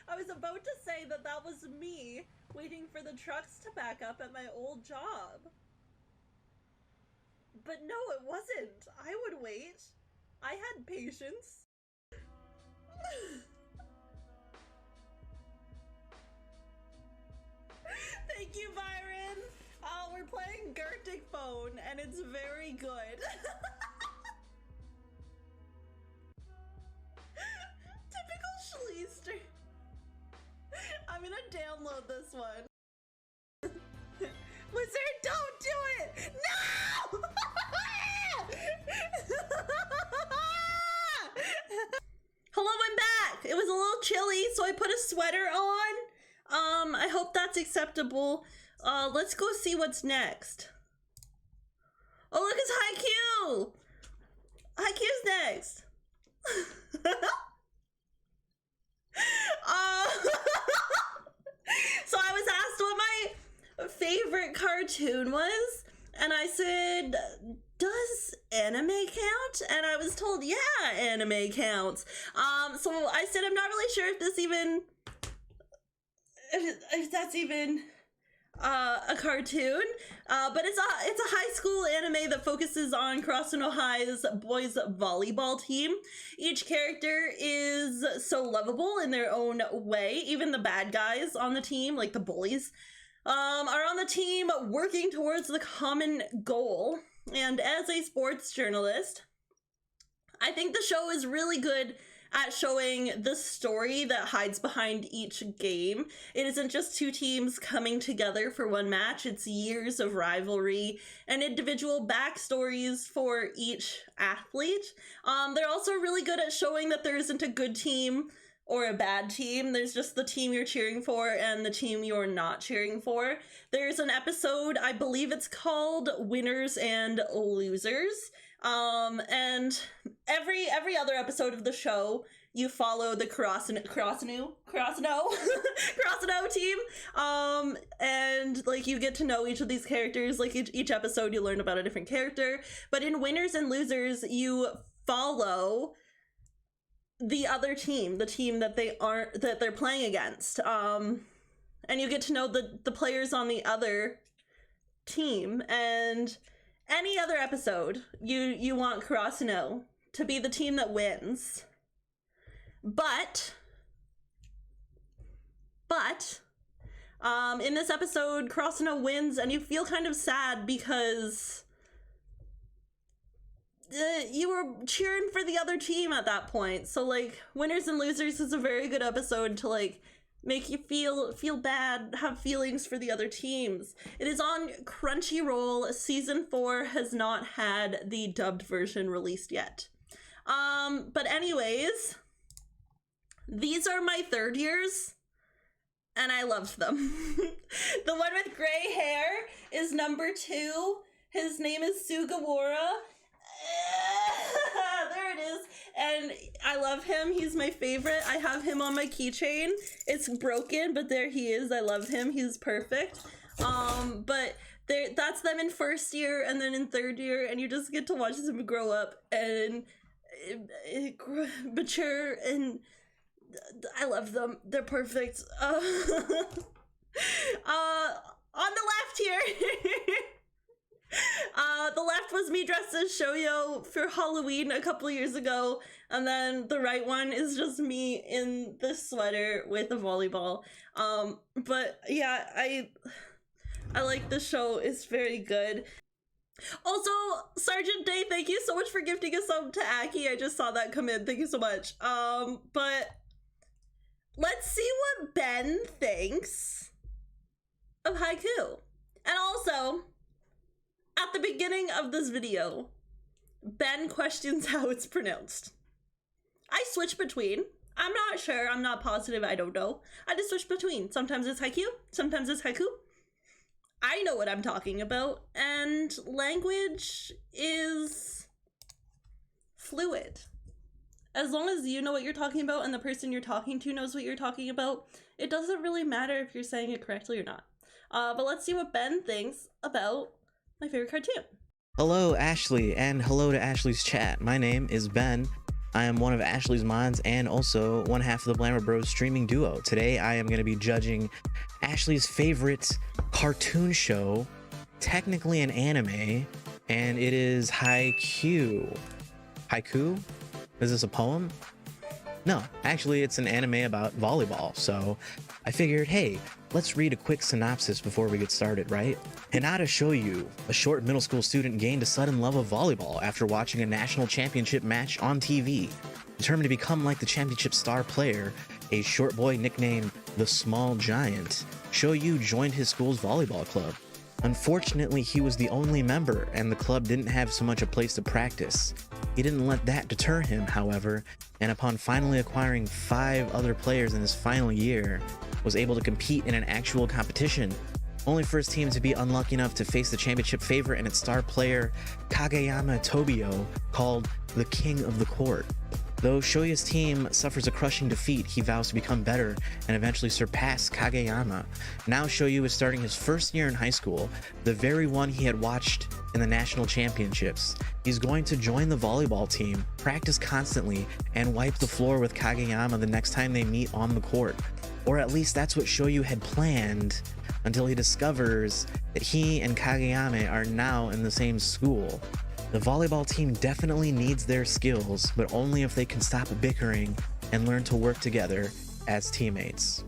I was about to say that was me waiting for the trucks to back up at my old job. But no, it wasn't. I would wait. I had patience. Thank you, Byron. We're playing Gartic Phone, and it's very good. Typical Schleister. I'm gonna download this one. Wizard, don't do it! No! Hello, I'm back! It was a little chilly, so I put a sweater on. I hope that's acceptable. Let's go see what's next. Oh, look, it's Haikyuu! Haikyuu's next. So I was asked what my favorite cartoon was, and I said, does anime count? And I was told, yeah, anime counts. So I said, I'm not really sure if this even, if that's even a cartoon, but it's a high school anime that focuses on Krasuno High's boys volleyball team. Each character is so lovable in their own way. Even the bad guys on the team, like the bullies, are on the team working towards the common goal. And as a sports journalist, I think the show is really good at showing the story that hides behind each game. It isn't just two teams coming together for one match, it's years of rivalry and individual backstories for each athlete. They're also really good at showing that there isn't a good team or a bad team. There's just the team you're cheering for and the team you're not cheering for. There's an episode, I believe it's called Winners and Losers. And every other episode of the show, you follow the Krasno team. And like you get to know each of these characters. Like each episode you learn about a different character. But in Winners and Losers, you follow the other team, the team that they're playing against. And you get to know the players on the other team. And any other episode, you want Krasno to be the team that wins. But in this episode, Krasno wins and you feel kind of sad because you were cheering for the other team at that point. So like Winners and Losers is a very good episode to like make you feel bad, have feelings for the other teams. It is on Crunchyroll. Season 4 has not had the dubbed version released yet. But anyways, these are my third years and I loved them. The one with gray hair is number 2. His name is Sugawara. There it is. And I love him. He's my favorite. I have him on my keychain. It's broken, but there he is. I love him. He's perfect. But that's them in first year and then in third year, and you just get to watch them grow up and mature, and I love them. They're perfect. On the left here. The left was me dressed as Shoyo for Halloween a couple years ago, and then the right one is just me in this sweater with a volleyball. But yeah, I like the show. It's very good. Also, Sergeant Day, thank you so much for gifting a sub to Aki. I just saw that come in. Thank you so much. But let's see what Ben thinks of haiku. And also, at the beginning of this video, Ben questions how it's pronounced. I switch between. I'm not sure. I'm not positive. I don't know. I just switch between. Sometimes it's haiku. Sometimes it's haiku. I know what I'm talking about. And language is fluid. As long as you know what you're talking about and the person you're talking to knows what you're talking about, it doesn't really matter if you're saying it correctly or not. But let's see what Ben thinks about my favorite cartoon. Hello, Ashley, and hello to Ashley's chat. My name is Ben. I am one of Ashley's mods and also one half of the Blammer Bros streaming duo. Today, I am going to be judging Ashley's favorite cartoon show, technically an anime, and it is Haikyuu. Haiku? Is this a poem? No, actually, it's an anime about volleyball, so I figured, hey, let's read a quick synopsis before we get started, right? Hinata Shoyu, a short middle school student, gained a sudden love of volleyball after watching a national championship match on TV. Determined to become like the championship star player, a short boy nicknamed the Small Giant, Shoyu joined his school's volleyball club. Unfortunately, he was the only member, and the club didn't have so much a place to practice. He didn't let that deter him, however, and upon finally acquiring 5 other players in his final year, was able to compete in an actual competition, only for his team to be unlucky enough to face the championship favorite and its star player, Kageyama Tobio, called the King of the Court. Though Shoya's team suffers a crushing defeat, he vows to become better and eventually surpass Kageyama. Now Shoyu is starting his first year in high school, the very one he had watched in the national championships. He's going to join the volleyball team, practice constantly, and wipe the floor with Kageyama the next time they meet on the court. Or at least that's what Shoyu had planned, until he discovers that he and Kageyama are now in the same school. The volleyball team definitely needs their skills, but only if they can stop bickering and learn to work together as teammates.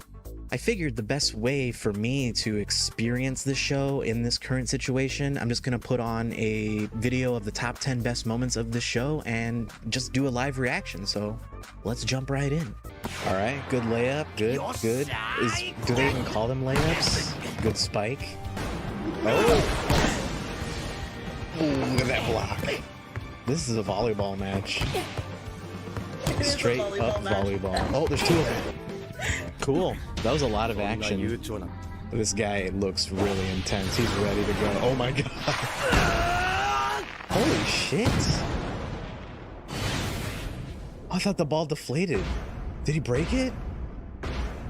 I figured the best way for me to experience this show in this current situation, I'm just gonna put on a video of the top 10 best moments of the show and just do a live reaction. So let's jump right in. All right, good layup, good. Do they even call them layups? Good spike. Oh, look at that block. This is a volleyball match. Straight up volleyball. Oh, there's two of them. Cool. That was a lot of action. This guy looks really intense. He's ready to go. Oh my god. Holy shit. I thought the ball deflated. Did he break it?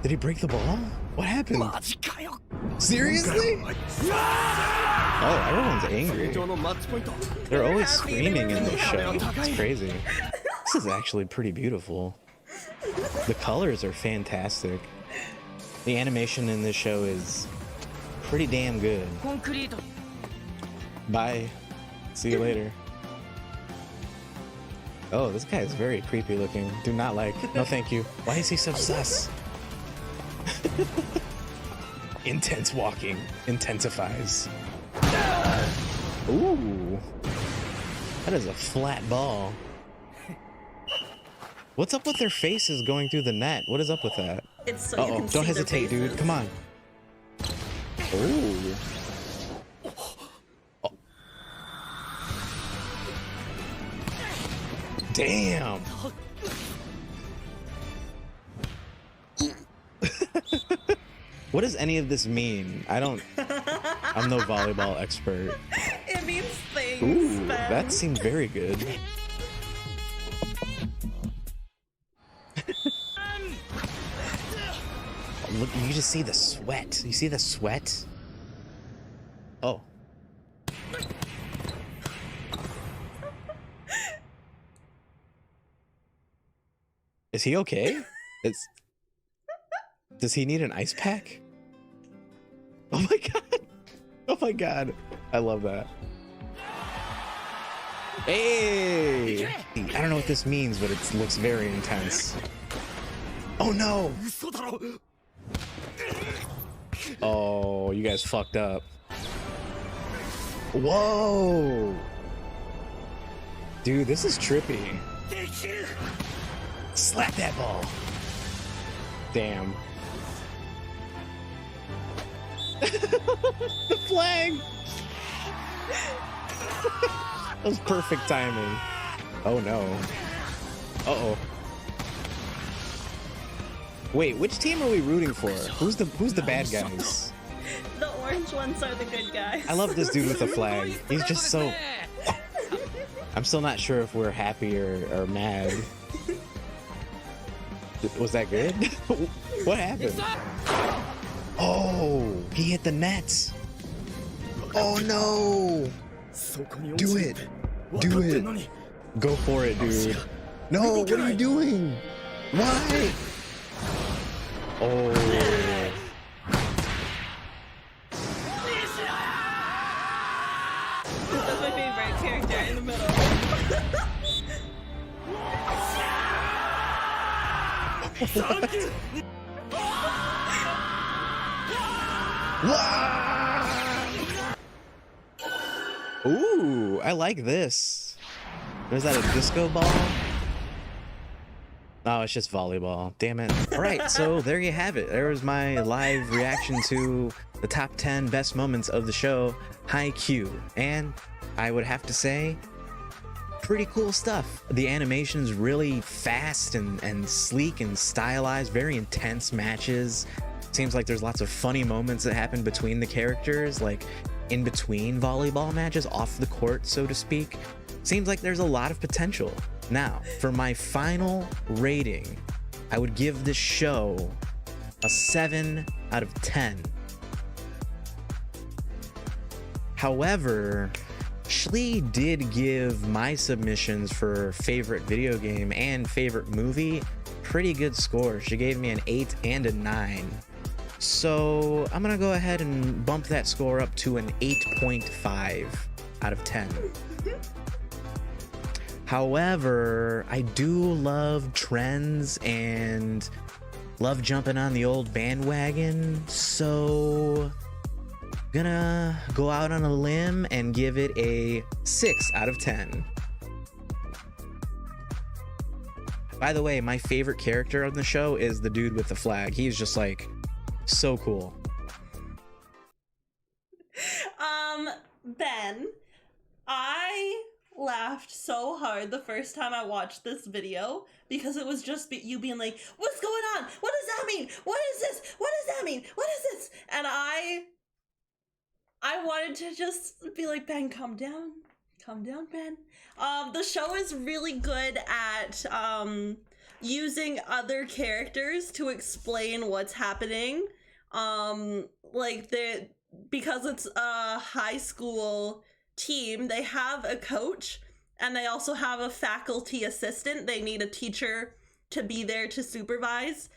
Did he break the ball? What happened? Seriously? Oh, everyone's angry. They're always screaming in this show. It's crazy. This is actually pretty beautiful. The colors are fantastic. The animation in this show is pretty damn good. Bye. See you later. Oh, this guy is very creepy looking. Do not like. No thank you. Why is he so sus? Intense walking intensifies. Ooh. That is a flat ball. What's up with their faces going through the net? What is up with that? It's so you can don't see hesitate, their dude. Come on. Ooh. Oh. Damn. What does any of this mean? I'm no volleyball expert. It means things. Ooh, Ben. that seemed very good. Look, you just see the sweat. You see the sweat? Oh. Is he okay? Does he need an ice pack? Oh my god. Oh my god. I love that. Hey! I don't know what this means, but it looks very intense. Oh no! Oh, you guys fucked up. Whoa! Dude, this is trippy. Slap that ball. Damn. The flag! That was perfect timing. Oh no. Uh-oh. Wait, which team are we rooting for? Who's the bad guys? The orange ones are the good guys. I love this dude with the flag. He's just so... I'm still not sure if we're happy or mad. Was that good? What happened? Oh, he hit the net. Oh no! Do it. Do it. Go for it, dude. No, what are you doing? Why? Oh. That's my favorite character in the middle. Ooh, I like this. Was that a disco ball? Oh, it's just volleyball. Damn it. All right, so there you have it. There was my live reaction to the top 10 best moments of the show, Haikyuu. And I would have to say, pretty cool stuff. The animation's really fast and sleek and stylized, very intense matches. Seems like there's lots of funny moments that happen between the characters, like in between volleyball matches, off the court, so to speak. Seems like there's a lot of potential. Now, for my final rating, I would give this show a 7 out of 10. However, Shlee did give my submissions for favorite video game and favorite movie pretty good scores. She gave me an 8 and a 9. So I'm gonna go ahead and bump that score up to an 8.5 out of 10. However, I do love trends and love jumping on the old bandwagon, so gonna go out on a limb and give it a 6 out of 10. By the way, my favorite character on the show is the dude with the flag. He's just like so cool. Ben, I laughed so hard the first time I watched this video because it was just you being like, what's going on? What does that mean? What is this? What does that mean? What is this? And I wanted to just be like, Ben, calm down. Calm down, Ben. The show is really good at using other characters to explain what's happening. Because it's a high school team, they have a coach and they also have a faculty assistant. They need a teacher to be there to supervise.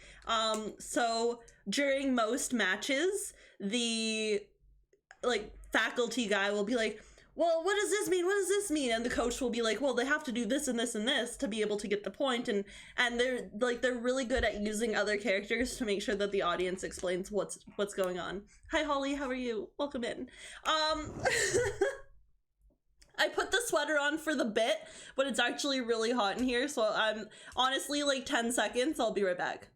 So during most matches, the faculty guy will be like, well, what does this mean? What does this mean? And the coach will be like, well, they have to do this and this and this to be able to get the point. And they're really good at using other characters to make sure that the audience explains what's going on. Hi, Holly. How are you? Welcome in. I put the sweater on for the bit, but it's actually really hot in here. So I'm honestly 10 seconds. I'll be right back.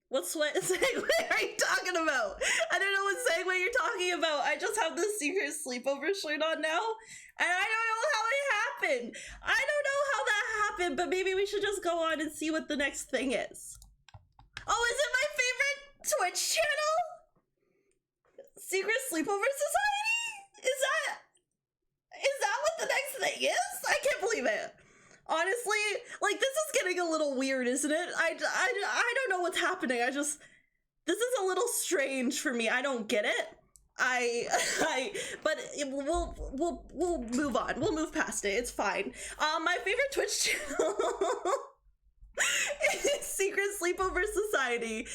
What segue are you talking about? I don't know what segue you're talking about. I just have this secret sleepover shirt on now, and I don't know how it happened. I don't know how that happened, but maybe we should just go on and see what the next thing is. Oh, is it my favorite Twitch channel? Secret Sleepover Society? Is that what the next thing is? I can't believe it. Honestly, this is getting a little weird, isn't it? I don't know what's happening. This is a little strange for me. I don't get it. We'll move on. We'll move past it. It's fine. My favorite Twitch channel is Secret Sleepover Society.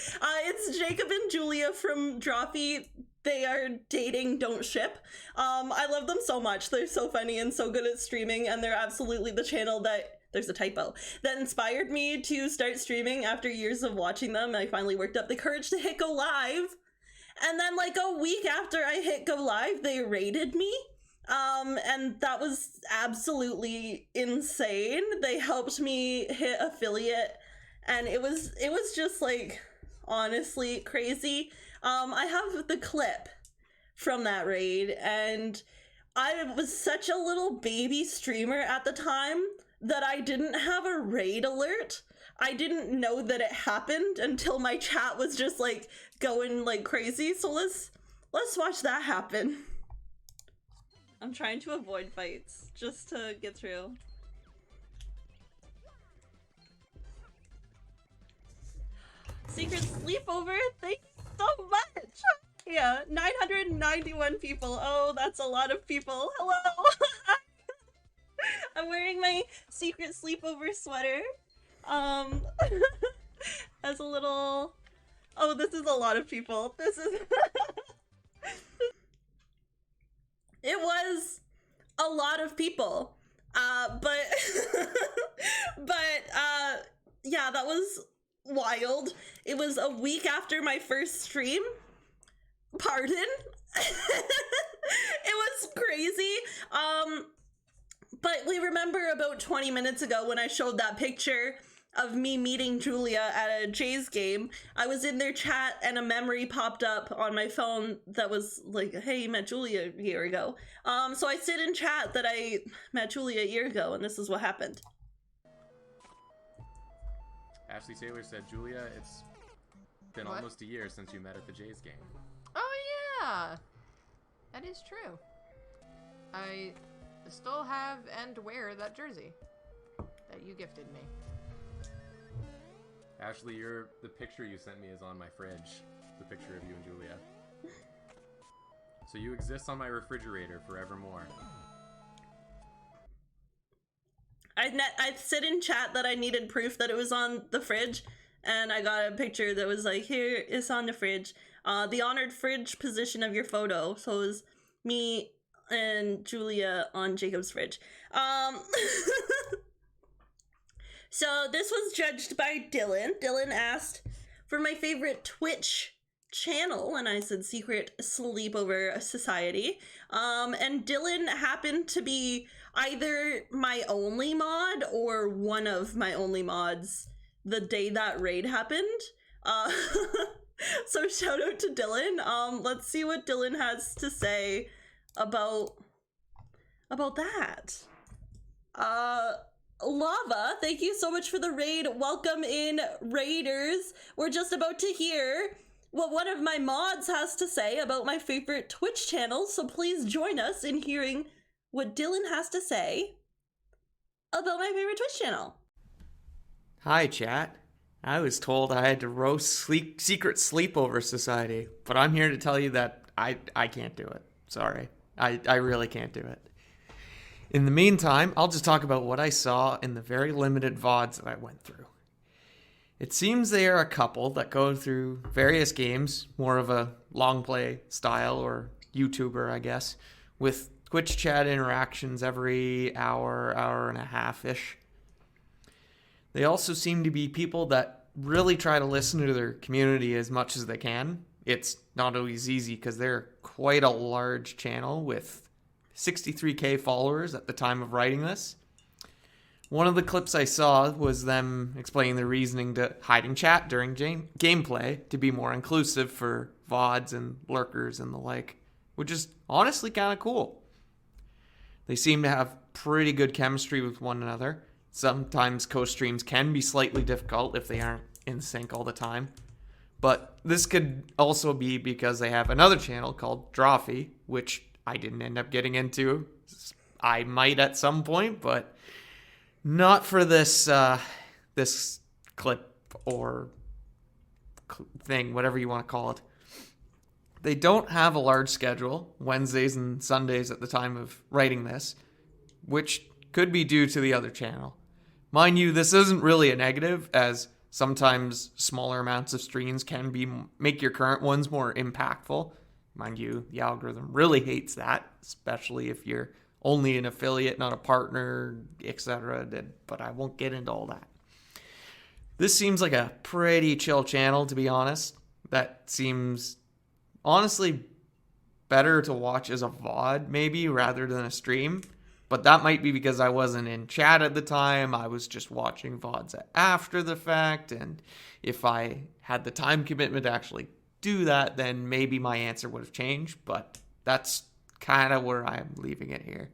It's Jacob and Julia from Drawfeet. They are dating, don't ship. I love them so much. They're so funny and so good at streaming, and they're absolutely the channel that, there's a typo, that inspired me to start streaming after years of watching them. I finally worked up the courage to hit go live. And then a week after I hit go live, they raided me. And that was absolutely insane. They helped me hit affiliate, and it was just honestly crazy. I have the clip from that raid, and I was such a little baby streamer at the time that I didn't have a raid alert. I didn't know that it happened until my chat was just going crazy. So let's watch that happen. I'm trying to avoid fights just to get through. Secret sleepover, thank you so much. Yeah, 991 people. Oh, that's a lot of people. Hello. I'm wearing my secret sleepover sweater. As a little... Oh, this is a lot of people. This is... It was a lot of people. Yeah, that was wild. It was a week after my first stream. Pardon? It was crazy. But we remember about 20 minutes ago when I showed that picture of me meeting Julia at a Jays game, I was in their chat and a memory popped up on my phone that was like, hey, you met Julia a year ago. So I said in chat that I met Julia a year ago, and this is what happened. Ashley Taylor said, Julia, it's been What? almost a year since you met at the Jays game. Oh yeah, that is true. I still have and wear that jersey that you gifted me. Ashley, the picture you sent me is on my fridge. The picture of you and Julia. So you exist on my refrigerator forevermore. I said in chat that I needed proof that it was on the fridge, and I got a picture that was like, here, it's on the fridge. The honored fridge position of your photo. So it was me and Julia on Jacob's fridge. So this was judged by Dylan. Dylan asked for my favorite Twitch channel, and I said Secret Sleepover Society. And Dylan happened to be either my only mod or one of my only mods the day that raid happened. So shout out to Dylan. Let's see what Dylan has to say about that. Lava, thank you so much for the raid. Welcome in, raiders. We're just about to hear what one of my mods has to say about my favorite Twitch channel, so please join us in hearing what Dylan has to say about my favorite Twitch channel. Hi, chat. I was told I had to roast Secret Sleepover Society, but I'm here to tell you that I can't do it. Sorry. I really can't do it. In the meantime, I'll just talk about what I saw in the very limited VODs that I went through. It seems they are a couple that go through various games, more of a long play style or YouTuber, I guess, with Twitch chat interactions every hour, hour and a half-ish. They also seem to be people that really try to listen to their community as much as they can. It's not always easy because they're quite a large channel with 63k followers at the time of writing this. One of the clips I saw was them explaining the reasoning to hiding chat during gameplay to be more inclusive for VODs and lurkers and the like, which is honestly kind of cool. They seem to have pretty good chemistry with one another. Sometimes co-streams can be slightly difficult if they aren't in sync all the time. But this could also be because they have another channel called Drawfee, which I didn't end up getting into. I might at some point, but not for this this clip or thing, whatever you want to call it. They don't have a large schedule, Wednesdays and Sundays at the time of writing this, which could be due to the other channel. Mind you, this isn't really a negative, as sometimes smaller amounts of streams can make your current ones more impactful. Mind you, the algorithm really hates that, especially if you're only an affiliate, not a partner, etc. But I won't get into all that. This seems like a pretty chill channel, to be honest. That seems honestly better to watch as a VOD, maybe, rather than a stream. But that might be because I wasn't in chat at the time. I was just watching VODs after the fact. And if I had the time commitment to actually do that, then maybe my answer would have changed. But that's kind of where I'm leaving it here.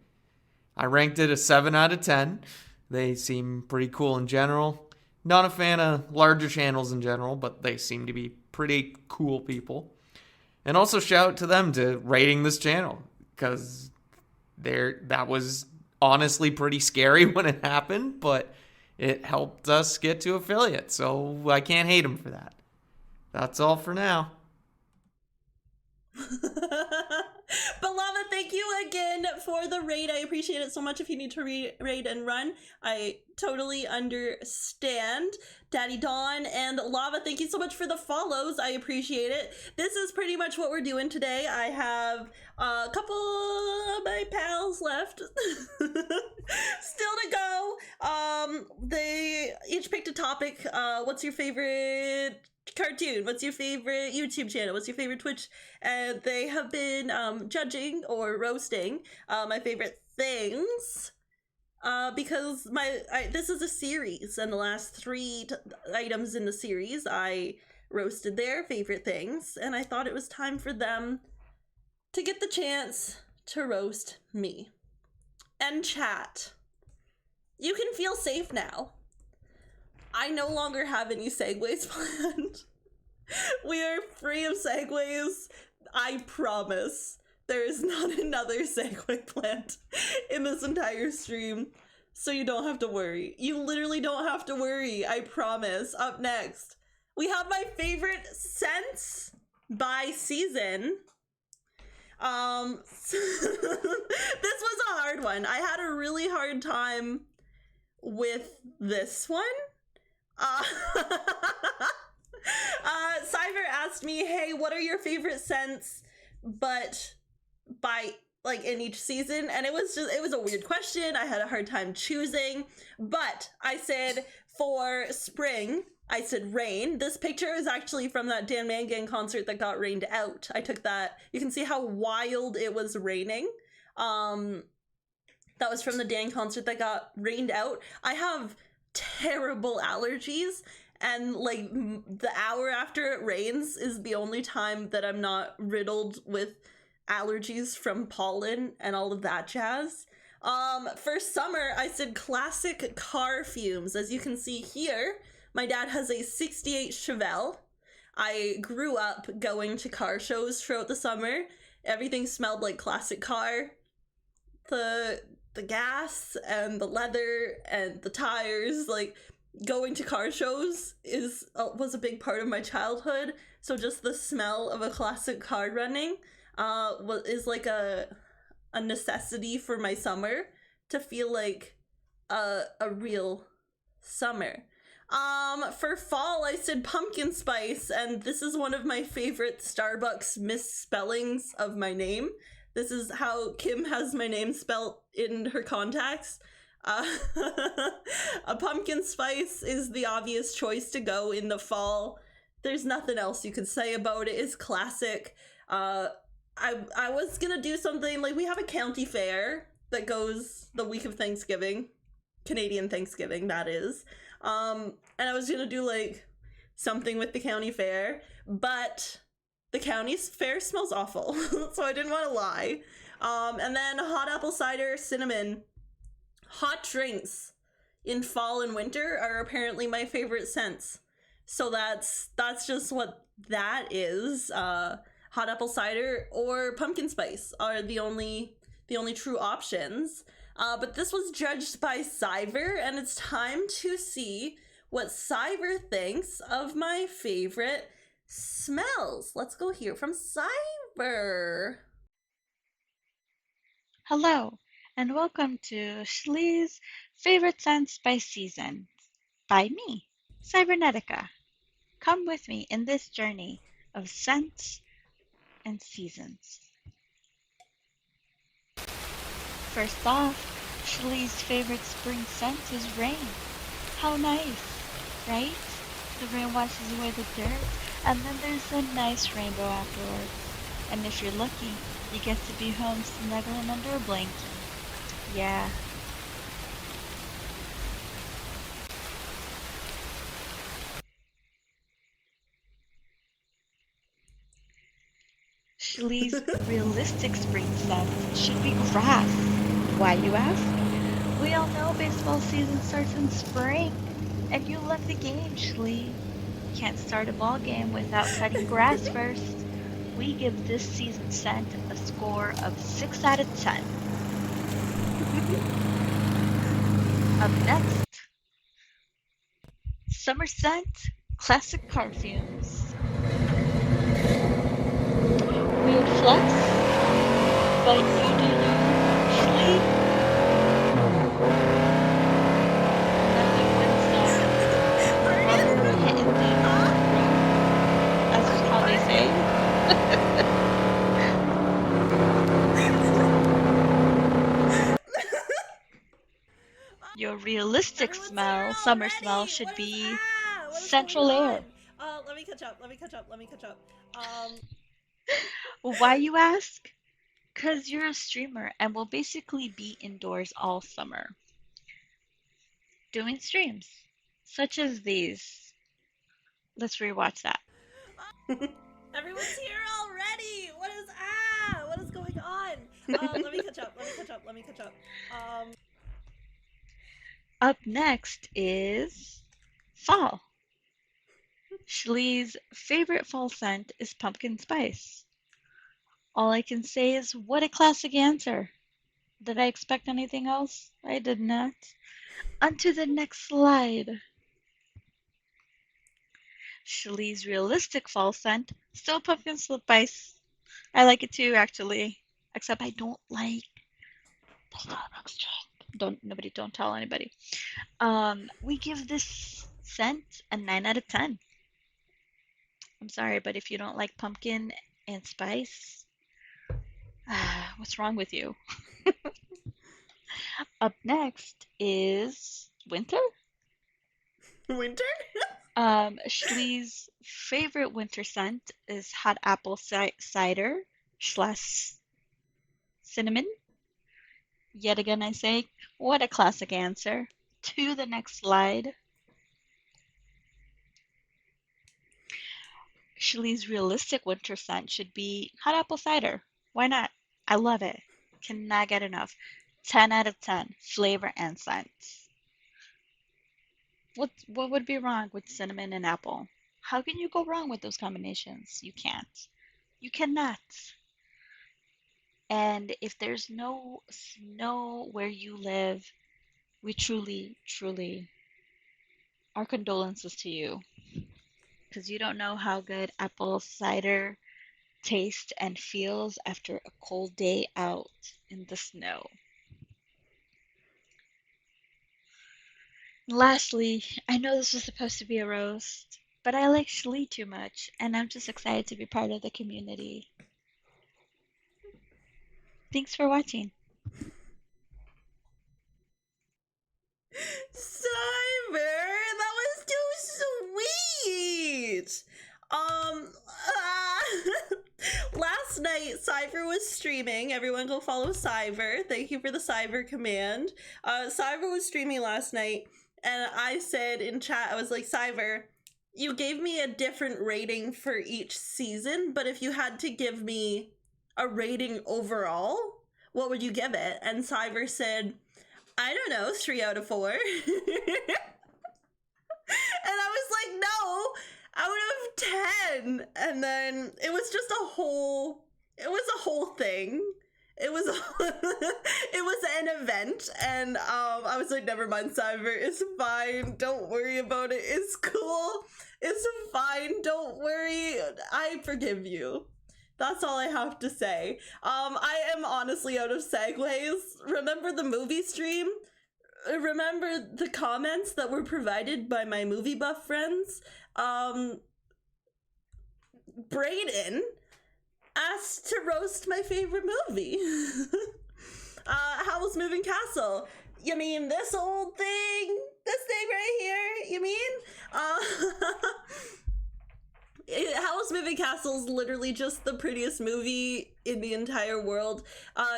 I ranked it a 7 out of 10. They seem pretty cool in general. Not a fan of larger channels in general, but they seem to be pretty cool people. And also shout out to them to rating this channel, because that was honestly pretty scary when it happened, but it helped us get to affiliate, so I can't hate them for that. That's all for now. But Lava, thank you again for the raid. I appreciate it so much. If you need to raid and run, I totally understand. Daddy Dawn and Lava, thank you so much for the follows. I appreciate it. This is pretty much what we're doing today. I have a couple of my pals left still to go. They each picked a topic. What's your favorite cartoon? What's your favorite YouTube channel? What's your favorite Twitch? And they have been judging or roasting my favorite things, because this is a series, and the last three items in the series I roasted their favorite things, and I thought it was time for them to get the chance to roast me. And chat, you can feel safe now. I no longer have any segues planned. We are free of segues. I promise. There is not another segue planned in this entire stream, so you don't have to worry. You literally don't have to worry, I promise. Up next, we have my favorite scents by season. This was a hard one. I had a really hard time with this one. Cyber asked me, hey, what are your favorite scents, but by like in each season? And it was a weird question. I had a hard time choosing, but I said for spring, I said rain. This picture is actually from that Dan Mangan concert that got rained out. I took that. You can see how wild it was raining. That was from the Dan concert that got rained out. I have terrible allergies, and like the hour after it rains is the only time that I'm not riddled with allergies from pollen and all of that jazz. For summer, I said classic car fumes. As you can see here, my dad has a 68 Chevelle. I grew up going to car shows throughout the summer. Everything smelled like classic car. The gas and the leather and the tires, like going to car shows was a big part of my childhood. So just the smell of a classic car running is like a necessity for my summer to feel like a real summer. For fall, I said pumpkin spice, and this is one of my favorite Starbucks misspellings of my name. This is how Kim has my name spelt in her contacts. A pumpkin spice is the obvious choice to go in the fall. There's nothing else you could say about it. It's classic. I was gonna do something like, we have a county fair that goes the week of Thanksgiving, Canadian Thanksgiving, that is. And I was gonna do like something with the county fair, but the county fair smells awful, so I didn't want to lie. And then hot apple cider, cinnamon. Hot drinks in fall and winter are apparently my favorite scents. So that's just what that is. Hot apple cider or pumpkin spice are the only true options. But this was judged by Cyber, and it's time to see what Cyber thinks of my favorite smells. Let's go hear from Cyber. Hello, and welcome to Schlee's Favorite Scents by Season by me, Cybernetica. Come with me in this journey of scents and seasons. First off, Schlee's favorite spring scent is rain. How nice, right? The rain washes away the dirt, and then there's a nice rainbow afterwards. And if you're lucky, you get to be home snuggling under a blanket. Yeah. Schlee's realistic spring scent should be grass. Why, you ask? We all know baseball season starts in spring, and you love the game, Schlee. Can't start a ball game without cutting grass first. We give this season's scent a score of 6 out of 10. Up next, summer scent, classic car fumes. Weird flex, but you do you, Schlee. Nothing wins rubber hitting the road, as is how they say. Your realistic summer smell should be central air. Let me catch up. Why, you ask? 'Cause you're a streamer and will basically be indoors all summer. Doing streams, such as these. Let's rewatch that. Everyone's here already. What is going on? Let me catch up. Up next is fall. Schlee's favorite fall scent is pumpkin spice. All I can say is, what a classic answer. Did I expect anything else? I did not. On to the next slide. Schlee's realistic fall scent, still pumpkin spice. I like it too, actually. Except I don't like the Starbucks drink. Don't tell anybody. We give this scent a 9 out of 10. I'm sorry, but if you don't like pumpkin and spice, what's wrong with you? Up next is winter. Winter? Shlee's favorite winter scent is hot apple cider slash cinnamon. Yet again, I say, what a classic answer. To the next slide. Shlee's realistic winter scent should be hot apple cider. Why not? I love it. Cannot get enough. 10 out of 10. Flavor and scent. What would be wrong with cinnamon and apple? How can you go wrong with those combinations? You can't. You cannot. And if there's no snow where you live, we truly, truly, our condolences to you. Because you don't know how good apple cider tastes and feels after a cold day out in the snow. Lastly, I know this was supposed to be a roast, but I like Shlee too much, and I'm just excited to be part of the community. Thanks for watching. Cyber, that was too sweet. Last night Cyber was streaming. Everyone go follow Cyber. Thank you for the Cyber command. Cyber was streaming last night, and I said in chat, I was like, Cyber, you gave me a different rating for each season, but if you had to give me a rating overall, what would you give it? And Cyber said, I don't know, 3 out of 4. And I was like, no, out of 10. And then it was just a whole thing. It was it was an event, and I was like, never mind, Cyber, it's fine, don't worry about it, it's cool, it's fine, don't worry, I forgive you. That's all I have to say. I am honestly out of segues. Remember the movie stream? Remember the comments that were provided by my movie buff friends? Brayden asked to roast my favorite movie. Howl's Moving Castle. You mean this old thing? This thing right here? You mean? Howl's Moving Castle is literally just the prettiest movie in the entire world.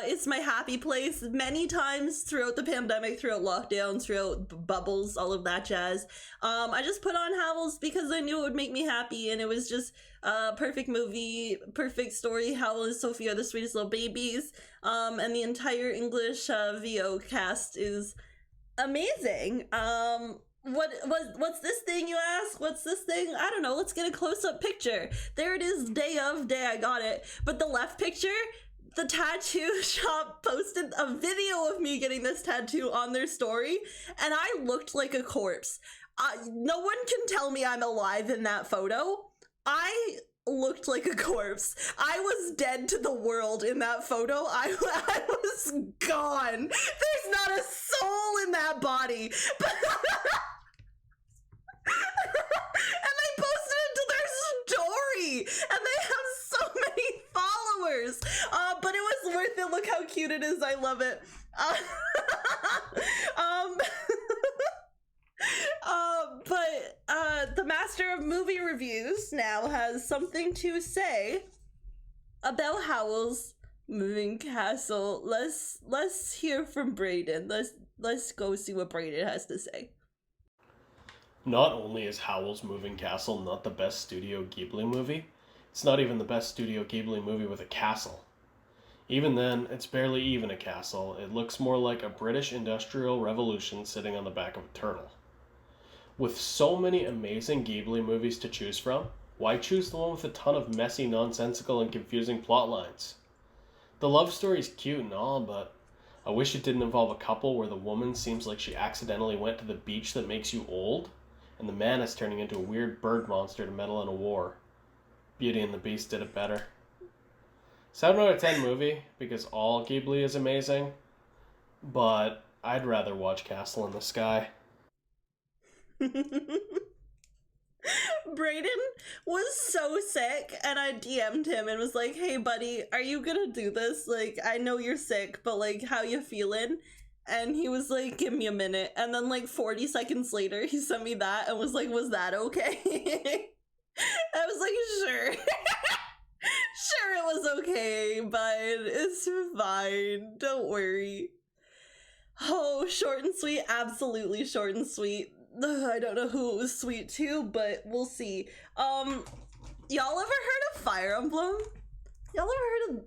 It's my happy place many times throughout the pandemic, throughout lockdowns, throughout bubbles, all of that jazz. I just put on Howl's because I knew it would make me happy, and it was just a perfect movie, perfect story. Howl and Sophie are the sweetest little babies, and the entire English VO cast is amazing. What's this thing, you ask? What's this thing? I don't know. Let's get a close-up picture. There it is, day I got it. But the left picture, the tattoo shop posted a video of me getting this tattoo on their story, and I looked like a corpse. No one can tell me I'm alive in that photo. I looked like a corpse. I was dead to the world in that photo. I was gone. There's not a soul in that body. And they posted it to their story, and they have so many followers. But it was worth it. Look how cute it is. I love it. But the master of movie reviews now has something to say about Howl's Moving Castle. Let's hear from Brayden. Let's go see what Brayden has to say. Not only is Howl's Moving Castle not the best Studio Ghibli movie, it's not even the best Studio Ghibli movie with a castle. Even then, it's barely even a castle. It looks more like a British Industrial Revolution sitting on the back of a turtle. With so many amazing Ghibli movies to choose from, why choose the one with a ton of messy, nonsensical, and confusing plot lines? The love story's cute and all, but I wish it didn't involve a couple where the woman seems like she accidentally went to the beach that makes you old, and the man is turning into a weird bird monster to meddle in a war. Beauty and the Beast did it better. 7 out of 10 movie because all Ghibli is amazing, but I'd rather watch Castle in the Sky. Brayden was so sick, and I DM'd him and was like, hey buddy, are you gonna do this? Like, I know you're sick, but like, how you feeling? And he was like, give me a minute. And then like 40 seconds later, he sent me that and was like, was that okay? I was like, sure. Sure, it was okay, but it's fine. Don't worry. Oh, short and sweet. Absolutely short and sweet. Ugh, I don't know who it was sweet to, but we'll see. Y'all ever heard of Fire Emblem? Y'all ever heard of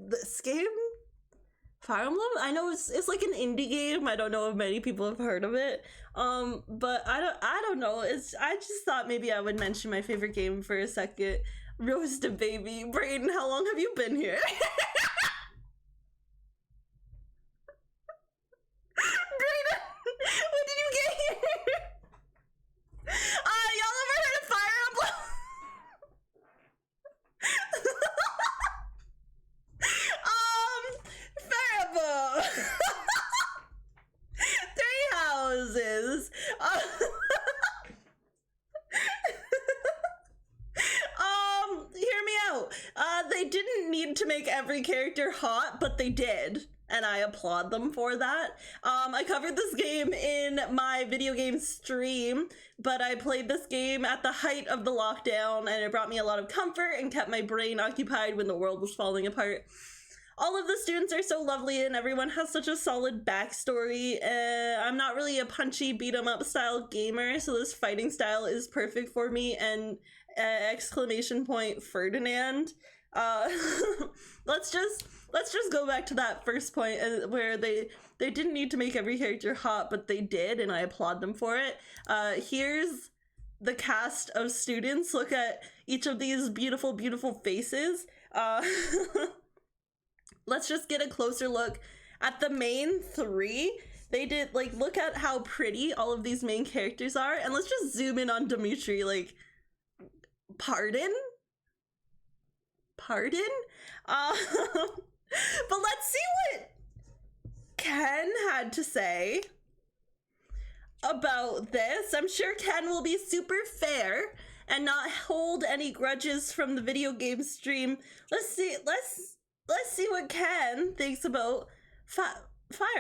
this game? Fire Emblem? I know it's like an indie game. I don't know if many people have heard of it. But I don't know. I just thought maybe I would mention my favorite game for a second. Roasted baby. Brayden, how long have you been here? Brayden, when did you get here? Y'all ever heard of Fire Emblem? Fire Emblem. 3 houses. Hear me out. They didn't need to make every character hot, but they did. And I applaud them for that. I covered this game in my video game stream, but I played this game at the height of the lockdown, and it brought me a lot of comfort and kept my brain occupied when the world was falling apart. All of the students are so lovely, and everyone has such a solid backstory. I'm not really a punchy beat-em-up style gamer, so this fighting style is perfect for me, and exclamation point Ferdinand. Let's just go back to that first point where they didn't need to make every character hot, but they did, and I applaud them for it. Here's the cast of students. Look at each of these beautiful, beautiful faces. Let's just get a closer look at the main 3. They did, like, look at how pretty all of these main characters are, and let's just zoom in on Dimitri, like, pardon? But let's see what Ken had to say about this. I'm sure Ken will be super fair and not hold any grudges from the video game stream. Let's see what Ken thinks about Fire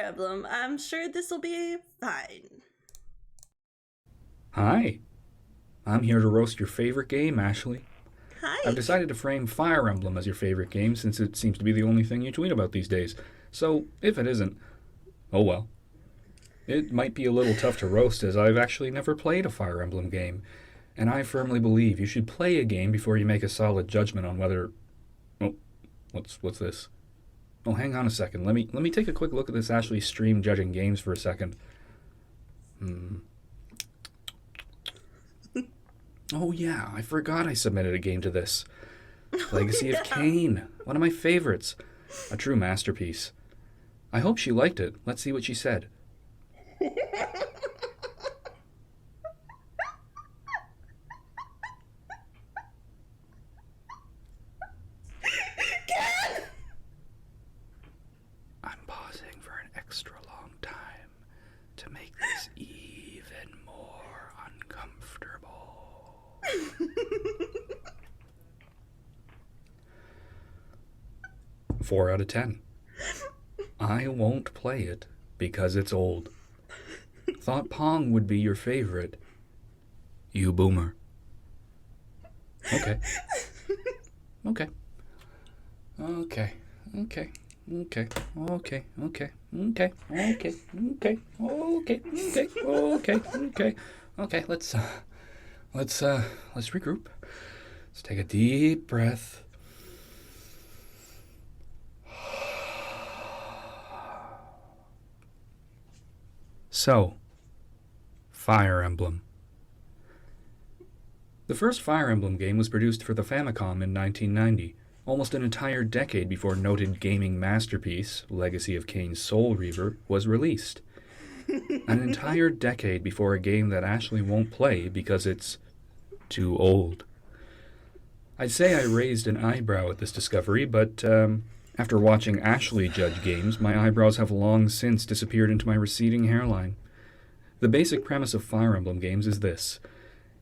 Emblem. I'm sure this will be fine. Hi, I'm here to roast your favorite game, Ashley. Hi. I've decided to frame Fire Emblem as your favorite game since it seems to be the only thing you tweet about these days. So, if it isn't, oh well. It might be a little tough to roast as I've actually never played a Fire Emblem game, and I firmly believe you should play a game before you make a solid judgment on whether... Oh, what's this? Oh, hang on a second. Let me take a quick look at this Ashley stream judging games for a second. Oh yeah, I forgot I submitted a game to this. Legacy of Kain, one of my favorites. A true masterpiece. I hope she liked it. Let's see what she said. I'm pausing for an extra long time to make this even more uncomfortable. 4 out of 10. I won't play it because it's old. Thought Pong would be your favorite. You boomer. Okay. Okay. Okay. Okay. Okay. Okay. Okay. Okay. Okay. Okay. Okay. Okay. Okay. Okay. Okay. Let's regroup. Let's take a deep breath. So, Fire Emblem. The first Fire Emblem game was produced for the Famicom in 1990, almost an entire decade before noted gaming masterpiece, Legacy of Kain's Soul Reaver, was released. An entire decade before a game that Ashley won't play because it's too old. I'd say I raised an eyebrow at this discovery, but after watching Ashley judge games, my eyebrows have long since disappeared into my receding hairline. The basic premise of Fire Emblem games is this.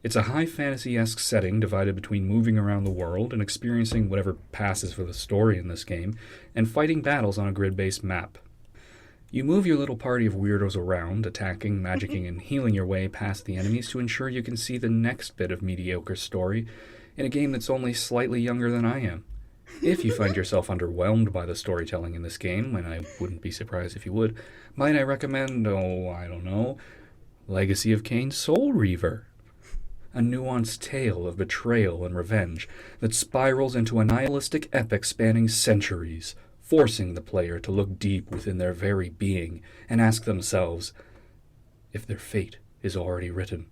It's a high fantasy-esque setting divided between moving around the world and experiencing whatever passes for the story in this game, and fighting battles on a grid-based map. You move your little party of weirdos around, attacking, magicking, and healing your way past the enemies to ensure you can see the next bit of mediocre story in a game that's only slightly younger than I am. If you find yourself underwhelmed by the storytelling in this game, and I wouldn't be surprised if you would, might I recommend, Legacy of Kain Soul Reaver? A nuanced tale of betrayal and revenge that spirals into a nihilistic epic spanning centuries, forcing the player to look deep within their very being and ask themselves if their fate is already written.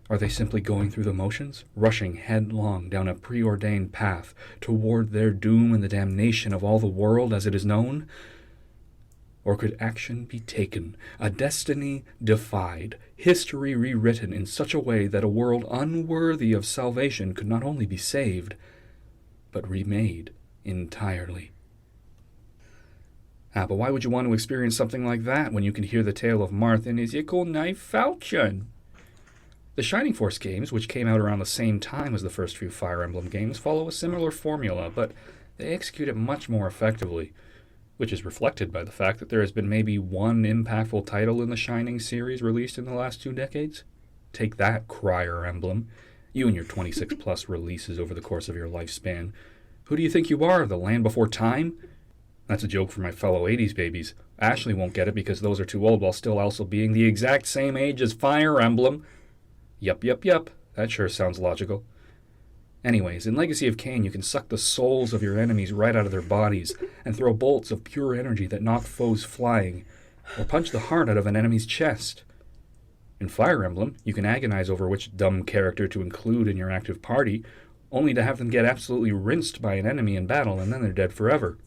Are they simply going through the motions, rushing headlong down a preordained path toward their doom and the damnation of all the world as it is known? Or could action be taken, a destiny defied, history rewritten in such a way that a world unworthy of salvation could not only be saved, but remade entirely? But why would you want to experience something like that when you can hear the tale of Marth and Ezekiel Knife Falchion? The Shining Force games, which came out around the same time as the first few Fire Emblem games, follow a similar formula, but they execute it much more effectively, which is reflected by the fact that there has been maybe one impactful title in the Shining series released in the last 2 decades. Take that, Crier Emblem. You and your 26-plus releases over the course of your lifespan. Who do you think you are, the Land Before Time? That's a joke for my fellow 80s babies. Ashley won't get it because those are too old while still also being the exact same age as Fire Emblem. Yup. That sure sounds logical. Anyways, in Legacy of Kain, you can suck the souls of your enemies right out of their bodies and throw bolts of pure energy that knock foes flying, or punch the heart out of an enemy's chest. In Fire Emblem, you can agonize over which dumb character to include in your active party, only to have them get absolutely rinsed by an enemy in battle and then they're dead forever.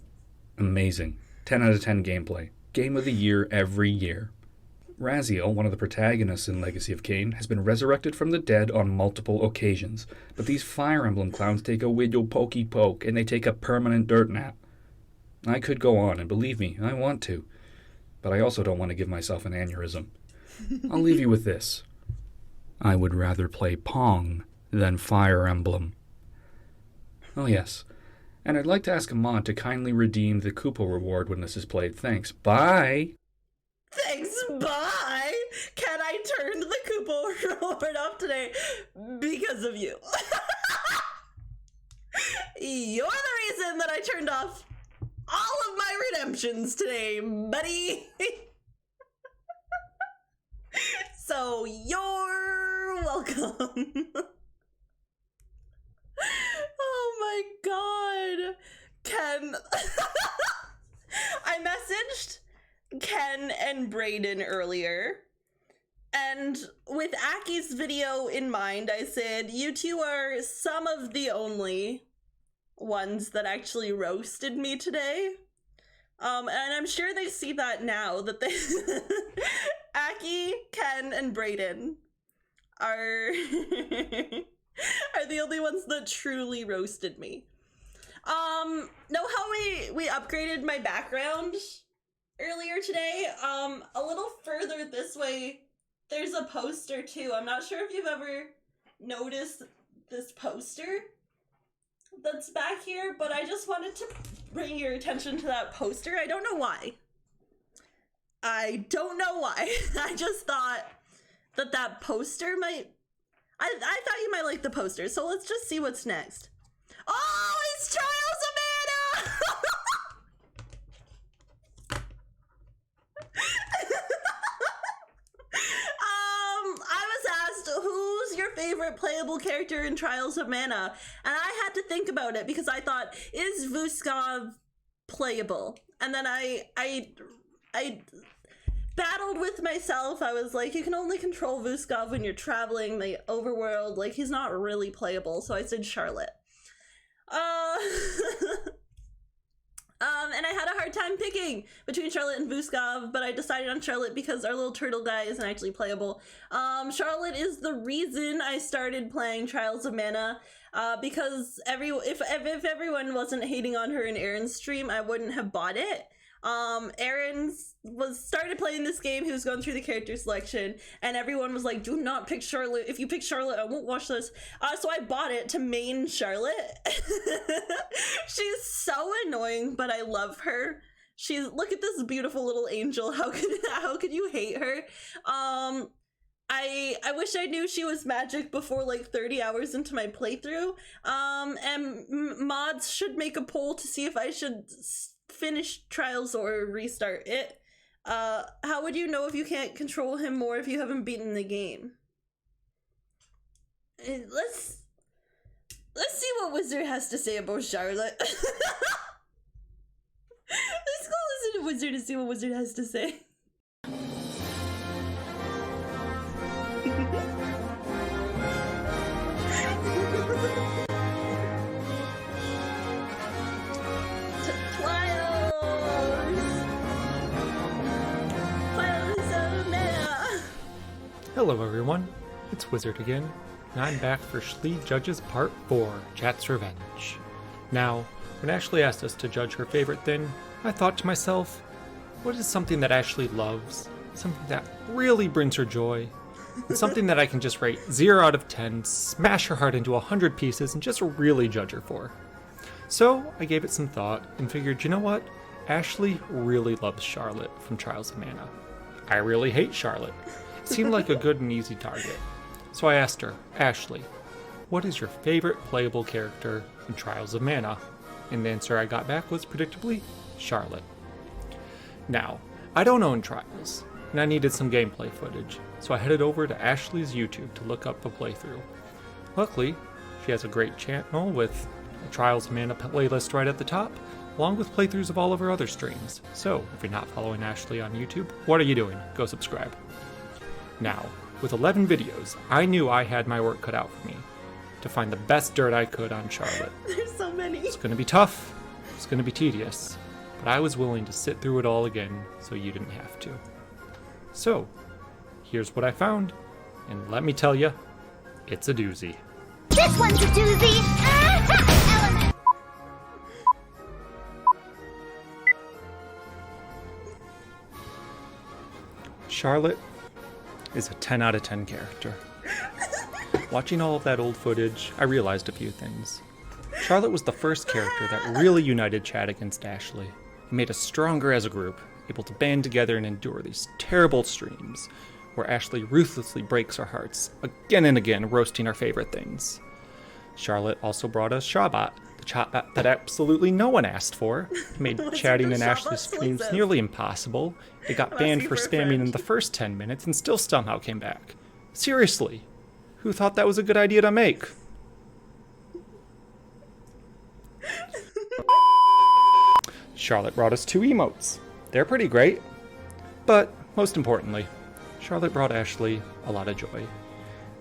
Amazing. 10 out of 10 gameplay. Game of the year every year. Raziel, one of the protagonists in Legacy of Kain, has been resurrected from the dead on multiple occasions, but these Fire Emblem clowns take a widow pokey poke and they take a permanent dirt nap. I could go on, and believe me, I want to, but I also don't want to give myself an aneurysm. I'll leave you with this. I would rather play Pong than Fire Emblem. Oh yes, and I'd like to ask Ahmad to kindly redeem the Koopa reward when this is played. Thanks. Bye! Thanks, bye! Can I turn the Koopa reward off today because of you? You're the reason that I turned off all of my redemptions today, buddy! So you're welcome. Oh my god. Ken. I messaged Ken and Brayden earlier, and with Aki's video in mind, I said, you two are some of the only ones that actually roasted me today. And I'm sure they see that now, that they Aki, Ken, and Brayden are are the only ones that truly roasted me. Know how we upgraded my background earlier today? A little further this way, there's a poster too. I'm not sure if you've ever noticed this poster that's back here, but I just wanted to bring your attention to that poster. I don't know why. I just thought that poster might... I thought you might like the poster, so let's just see what's next. Oh, it's Trials of Mana! I was asked, who's your favorite playable character in Trials of Mana? And I had to think about it because I thought, is Vuskov playable? And then I battled with myself. I was like, you can only control Vuskov when you're traveling the overworld. Like, he's not really playable, so I said Charlotte. And I had a hard time picking between Charlotte and Vuskov, but I decided on Charlotte because our little turtle guy isn't actually playable. Charlotte is the reason I started playing Trials of Mana, because if everyone wasn't hating on her in Aaron's stream, I wouldn't have bought it. Aaron started playing this game, he was going through the character selection, and everyone was like, do not pick Charlotte. If you pick Charlotte, I won't watch this. So I bought it to main Charlotte. She's so annoying, but I love her. Look at this beautiful little angel. How could you hate her? I wish I knew she was magic before like 30 hours into my playthrough. And mods should make a poll to see if I should finish Trials or restart it. How would you know if you can't control him more if you haven't beaten the game? Let's see what Wizard has to say about Charlotte. Let's go listen to Wizard and see what Wizard has to say. Hello everyone, it's Wizard again, and I'm back for Schlee Judges Part 4, Chat's Revenge. Now, when Ashley asked us to judge her favorite thing, I thought to myself, what is something that Ashley loves? Something that really brings her joy? And something that I can just rate 0 out of 10, smash her heart into 100 pieces, and just really judge her for. So, I gave it some thought, and figured, you know what? Ashley really loves Charlotte from Trials of Mana. I really hate Charlotte. Seemed like a good and easy target. So I asked her, Ashley, what is your favorite playable character in Trials of Mana? And the answer I got back was predictably, Charlotte. Now, I don't own Trials, and I needed some gameplay footage, so I headed over to Ashley's YouTube to look up a playthrough. Luckily, she has a great channel with a Trials of Mana playlist right at the top, along with playthroughs of all of her other streams. So, if you're not following Ashley on YouTube, what are you doing? Go subscribe. Now, with 11 videos, I knew I had my work cut out for me to find the best dirt I could on Charlotte. There's so many. It's gonna be tough, it's gonna be tedious, but I was willing to sit through it all again so you didn't have to. So, here's what I found, and let me tell you, it's a doozy. This one's a doozy. Element. Charlotte is a 10 out of 10 character. Watching all of that old footage, I realized a few things. Charlotte was the first character that really united Chad against Ashley. It made us stronger as a group, able to band together and endure these terrible streams where Ashley ruthlessly breaks our hearts, again and again, roasting our favorite things. Charlotte also brought us Shawbot, the chatbot that absolutely no one asked for. It made chatting in Ashley's streams nearly impossible. It got banned for spamming in the first 10 minutes and still somehow came back. Seriously, who thought that was a good idea to make? Charlotte brought us 2 emotes. They're pretty great. But, most importantly, Charlotte brought Ashley a lot of joy.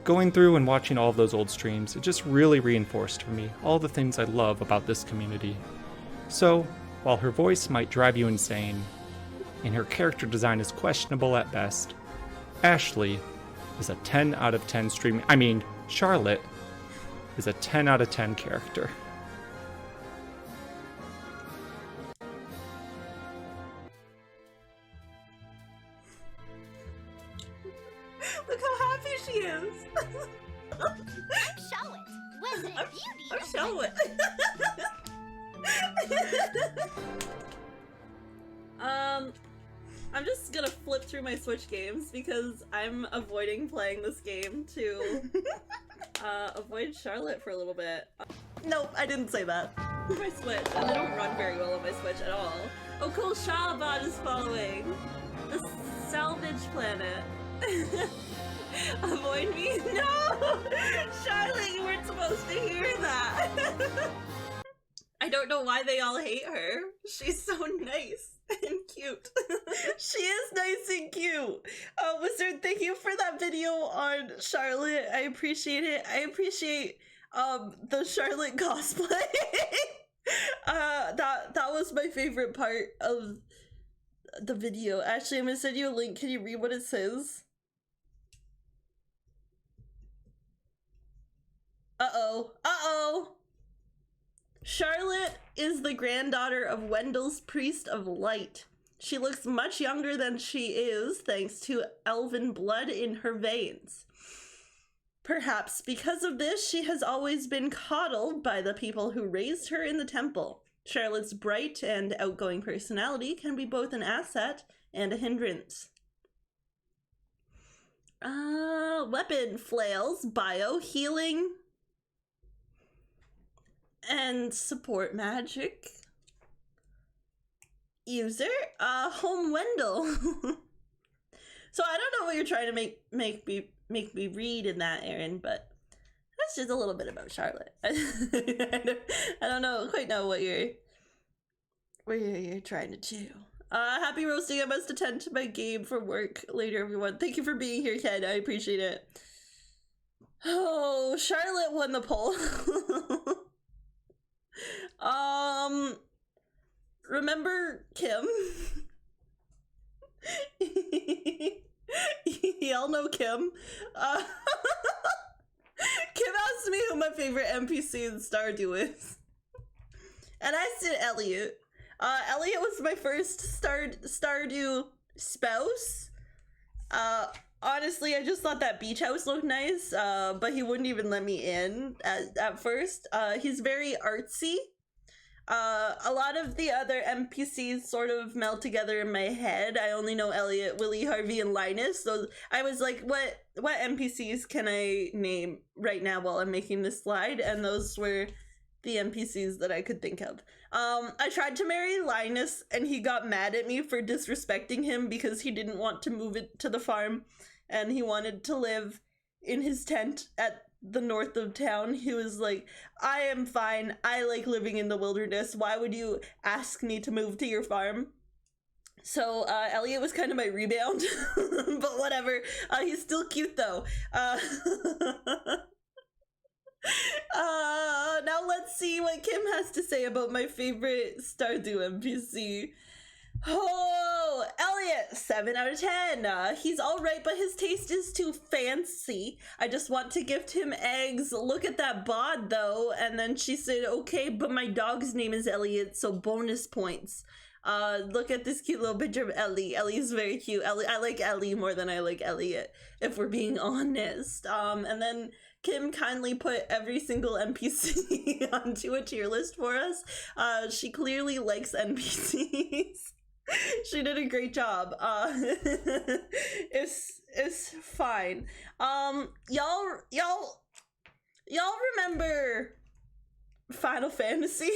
Going through and watching all of those old streams, it just really reinforced for me all the things I love about this community. So, while her voice might drive you insane, and her character design is questionable at best, Ashley is a 10 out of 10 streaming. Charlotte is a 10 out of 10 character. Look how happy she is. Show it. Wizard beauty. Show it. I'm just gonna flip through my Switch games because I'm avoiding playing this game to avoid Charlotte for a little bit. Nope, I didn't say that. My Switch, and I don't run very well on my Switch at all. Oh cool, Shawbot is following. The salvage planet. Avoid me? No! Charlotte, you weren't supposed to hear that! I don't know why they all hate her. She's so nice and cute. She is nice and cute. Wizard, thank you for that video on Charlotte. I appreciate it. I appreciate the Charlotte cosplay. That was my favorite part of the video. Actually, I'm gonna send you a link. Can you read what it says? Uh-oh. Charlotte is the granddaughter of Wendell's Priest of Light. She looks much younger than she is, thanks to elven blood in her veins. Perhaps because of this, she has always been coddled by the people who raised her in the temple. Charlotte's bright and outgoing personality can be both an asset and a hindrance. Weapon flails, bio, healing, and support magic. User, home Wendell. So I don't know what you're trying to make me read in that, Aaron, but that's just a little bit about Charlotte. I don't quite know what you're trying to do. Happy roasting. I must attend to my game for work later, everyone. Thank you for being here, Ken. I appreciate it. Oh, Charlotte won the poll. Remember Kim? Y'all know Kim. Kim asked me who my favorite NPC in Stardew is. And I said Elliot. Elliot was my first Stardew spouse. Honestly, I just thought that beach house looked nice, but he wouldn't even let me in at first. He's very artsy. A lot of the other NPCs sort of meld together in my head. I only know Elliot, Willie, Harvey, and Linus. So I was like, what NPCs can I name right now while I'm making this slide? And those were the NPCs that I could think of. I tried to marry Linus, and he got mad at me for disrespecting him because he didn't want to move it to the farm, and he wanted to live in his tent at the north of town. He was like, I am fine. I like living in the wilderness. Why would you ask me to move to your farm? So Elliot was kind of my rebound, but whatever. He's still cute though. Now let's see what Kim has to say about my favorite Stardew NPC. Oh, Elliot, 7 out of 10. He's alright, but his taste is too fancy. I just want to gift him eggs. Look at that bod, though. And then she said, okay, but my dog's name is Elliot, so bonus points. Look at this cute little picture of Ellie. Ellie's very cute. I like Ellie more than I like Elliot, if we're being honest. And then Kim kindly put every single NPC onto a tier list for us. She clearly likes NPCs. She did a great job. It's fine. Y'all remember Final Fantasy?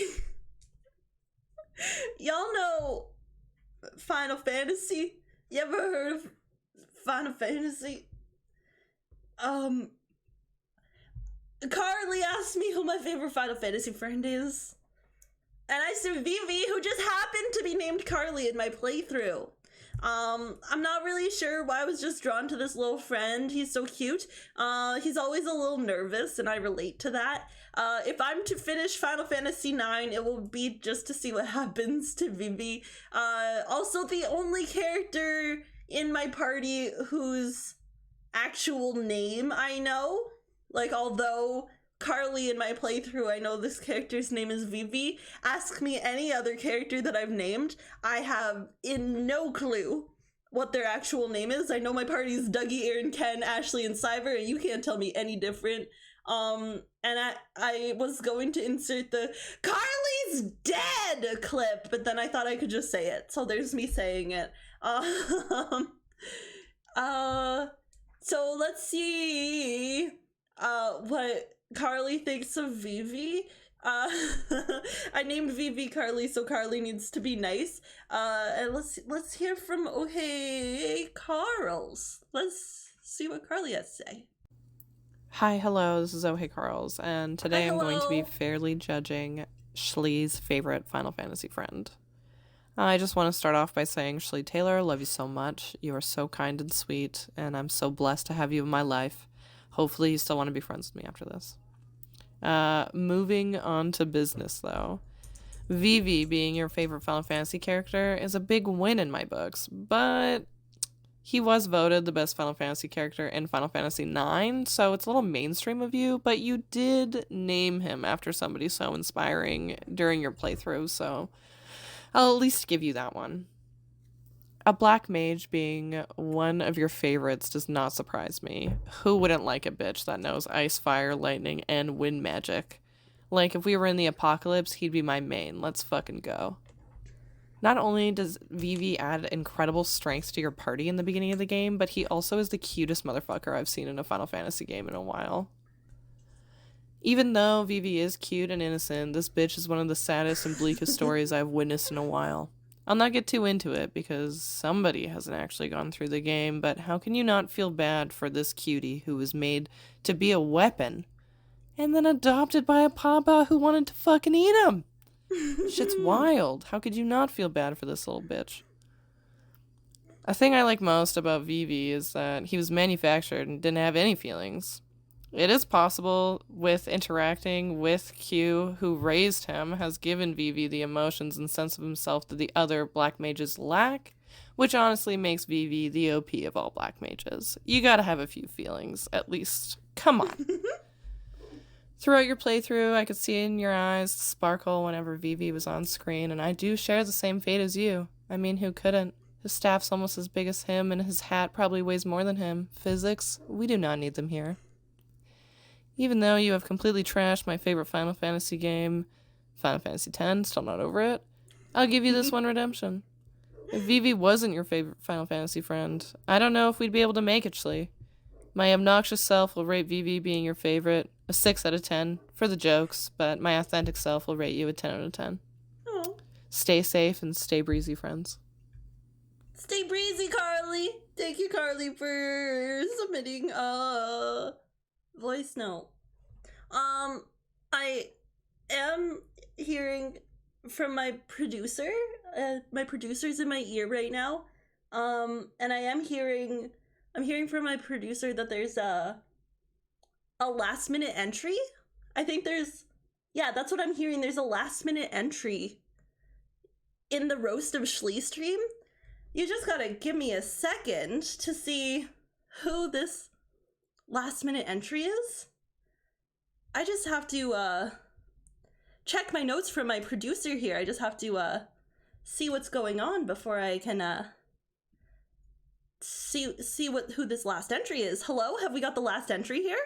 Y'all know Final Fantasy? You ever heard of Final Fantasy? Carly asked me who my favorite Final Fantasy friend is. And I said Vivi, who just happened to be named Carly in my playthrough. I'm not really sure why I was just drawn to this little friend. He's so cute. He's always a little nervous, and I relate to that. If I'm to finish Final Fantasy IX, it will be just to see what happens to Vivi. Also, the only character in my party whose actual name I know, like, although Carly in my playthrough, I know this character's name is Vivi. Ask me any other character that I've named. I have no clue what their actual name is. I know my party's Dougie, Aaron, Ken, Ashley, and Cyber, and you can't tell me any different. And I was going to insert the Carly's dead clip, but then I thought I could just say it. So there's me saying it. So let's see what Carly thinks of Vivi. I named Vivi Carly, so Carly needs to be nice. And let's hear from Carls. Let's see what Carly has to say. Hi, hello, this is Carls, and today I'm going to be hello. fairly judging Schlee's favorite Final Fantasy friend. I just want to start off by saying, Schlee Taylor, I love you so much. You are so kind and sweet, and I'm so blessed to have you in my life. Hopefully you still want to be friends with me after this. Moving on to business, though. Vivi being your favorite Final Fantasy character is a big win in my books, but he was voted the best Final Fantasy character in Final Fantasy IX, so it's a little mainstream of you, but you did name him after somebody so inspiring during your playthrough, so I'll at least give you that one. A black mage being one of your favorites does not surprise me. Who wouldn't like a bitch that knows ice, fire, lightning, and wind magic? Like, if we were in the apocalypse, he'd be my main. Let's fucking go. Not only does Vivi add incredible strength to your party in the beginning of the game, but he also is the cutest motherfucker I've seen in a Final Fantasy game in a while. Even though Vivi is cute and innocent, this bitch is one of the saddest and bleakest stories I've witnessed in a while. I'll not get too into it because somebody hasn't actually gone through the game, but how can you not feel bad for this cutie who was made to be a weapon and then adopted by a papa who wanted to fucking eat him? Shit's wild. How could you not feel bad for this little bitch? A thing I like most about Vivi is that he was manufactured and didn't have any feelings. It is possible with interacting with Q, who raised him, has given Vivi the emotions and sense of himself that the other black mages lack, which honestly makes Vivi the OP of all black mages. You gotta have a few feelings, at least. Come on. Throughout your playthrough, I could see in your eyes the sparkle whenever Vivi was on screen, and I do share the same fate as you. I mean, who couldn't? His staff's almost as big as him, and his hat probably weighs more than him. Physics, we do not need them here. Even though you have completely trashed my favorite Final Fantasy game, Final Fantasy X, still not over it, I'll give you this one redemption. If Vivi wasn't your favorite Final Fantasy friend, I don't know if we'd be able to make it, Shlee. My obnoxious self will rate Vivi being your favorite a 6 out of 10 for the jokes, but my authentic self will rate you a 10 out of 10. Oh. Stay safe and stay breezy, friends. Stay breezy, Carly. Thank you, Carly, for submitting a voice note. I am hearing from my producer. My producer's in my ear right now. And I'm hearing from my producer that there's a last minute entry. I think that's what I'm hearing. There's a last minute entry in the Roast of Shlee stream. You just gotta give me a second to see who this last minute entry is. I just have to check my notes from my producer here. I just have to see what's going on before I can see who this last entry is. Hello, have we got the last entry here?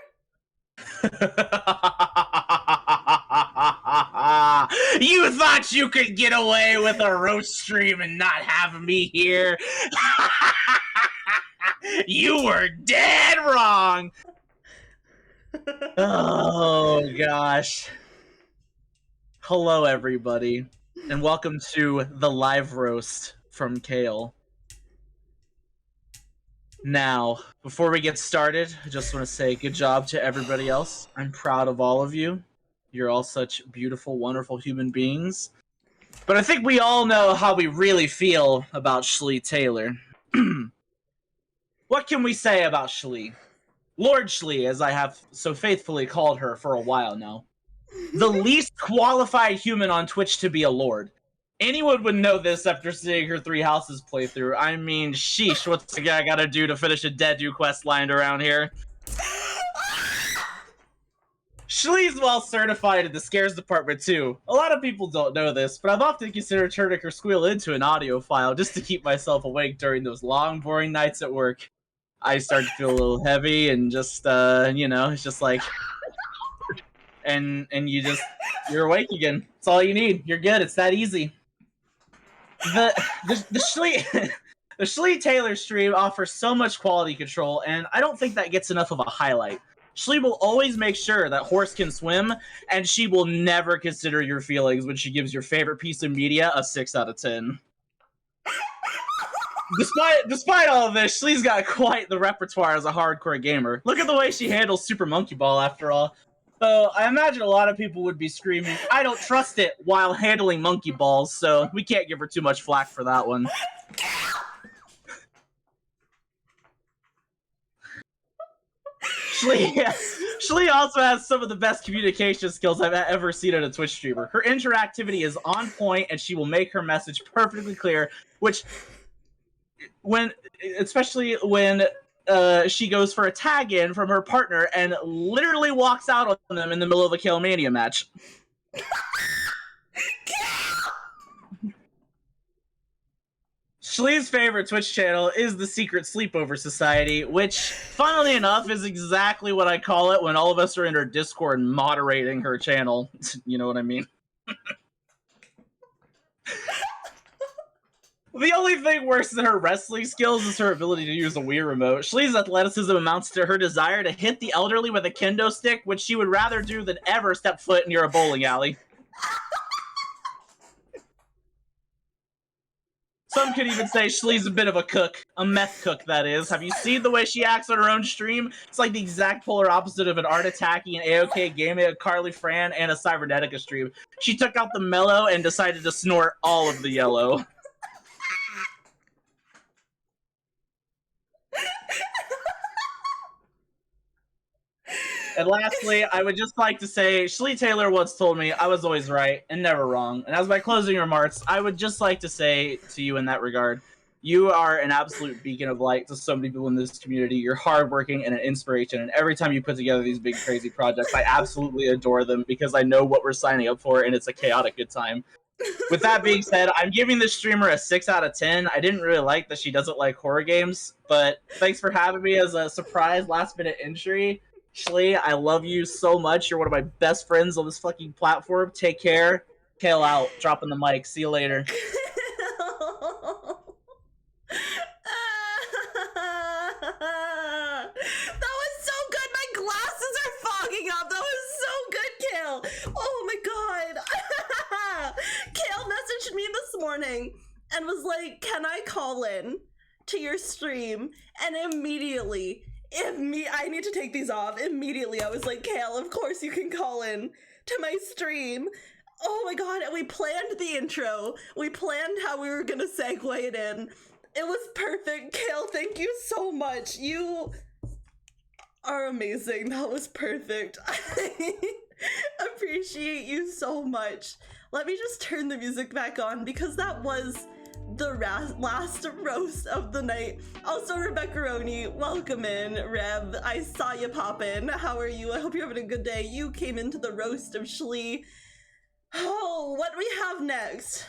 You thought you could get away with a roast stream and not have me here? You were dead wrong! Oh, gosh. Hello, everybody, and welcome to the live roast from Kale. Now, before we get started, I just want to say good job to everybody else. I'm proud of all of you. You're all such beautiful, wonderful human beings. But I think we all know how we really feel about Shlee Taylor. What can we say about Shlee? Lord Shlee, as I have so faithfully called her for a while now. The least qualified human on Twitch to be a lord. Anyone would know this after seeing her 3 Houses playthrough. I mean, sheesh, what's the guy gotta do to finish a Deadu quest line around here? Shlee's well certified in the scares department too. A lot of people don't know this, but I've often considered turning her squeal into an audio file just to keep myself awake during those long, boring nights at work. I start to feel a little heavy and just, it's just like... and you're awake again. That's all you need. You're good. It's that easy. The Shlee Taylor stream offers so much quality control, and I don't think that gets enough of a highlight. Shlee will always make sure that horse can swim, and she will never consider your feelings when she gives your favorite piece of media a 6 out of 10. Despite all of this, Shlee's got quite the repertoire as a hardcore gamer. Look at the way she handles Super Monkey Ball, after all. So, I imagine a lot of people would be screaming, "I don't trust it," while handling monkey balls, so we can't give her too much flack for that one. Shlee also has some of the best communication skills I've ever seen in a Twitch streamer. Her interactivity is on point, and she will make her message perfectly clear, especially when she goes for a tag in from her partner and literally walks out on them in the middle of a Kale Mania match. Shlee's favorite Twitch channel is the Secret Sleepover Society, which, funnily enough, is exactly what I call it when all of us are in her Discord moderating her channel. You know what I mean? The only thing worse than her wrestling skills is her ability to use a Wii remote. Shlee's athleticism amounts to her desire to hit the elderly with a kendo stick, which she would rather do than ever step foot near a bowling alley. Some could even say Shlee's a bit of a cook. A meth cook, that is. Have you seen the way she acts on her own stream? It's like the exact polar opposite of an Art Attacky, an AOK Game, a Carly Fran, and a Cybernetica stream. She took out the mellow and decided to snort all of the yellow. And lastly, I would just like to say, Shlee Taylor once told me I was always right and never wrong. And as my closing remarks, I would just like to say to you in that regard, you are an absolute beacon of light to so many people in this community. You're hardworking and an inspiration. And every time you put together these big, crazy projects, I absolutely adore them because I know what we're signing up for, and it's a chaotic good time. With that being said, I'm giving this streamer a 6 out of 10. I didn't really like that she doesn't like horror games, but thanks for having me as a surprise last-minute entry. Shlee, I love you so much. You're one of my best friends on this fucking platform. Take care. Kale out. Dropping the mic. See you later. That was so good. My glasses are fogging up. That was so good, Kale. Oh my god. Kale messaged me this morning and was like, can I call in to your stream? And immediately, I need to take these off. Immediately, I was like, Kale, of course you can call in to my stream. Oh my god, and we planned the intro. We planned how we were gonna segue it in. It was perfect. Kale, thank you so much. You are amazing. That was perfect. I appreciate you so much. Let me just turn the music back on because that was the last roast of the night. Also, Rebecca Roney, welcome in. Reb, I saw you pop in. How are you? I hope you're having a good day. You came into the roast of Shlee. Oh, what we have next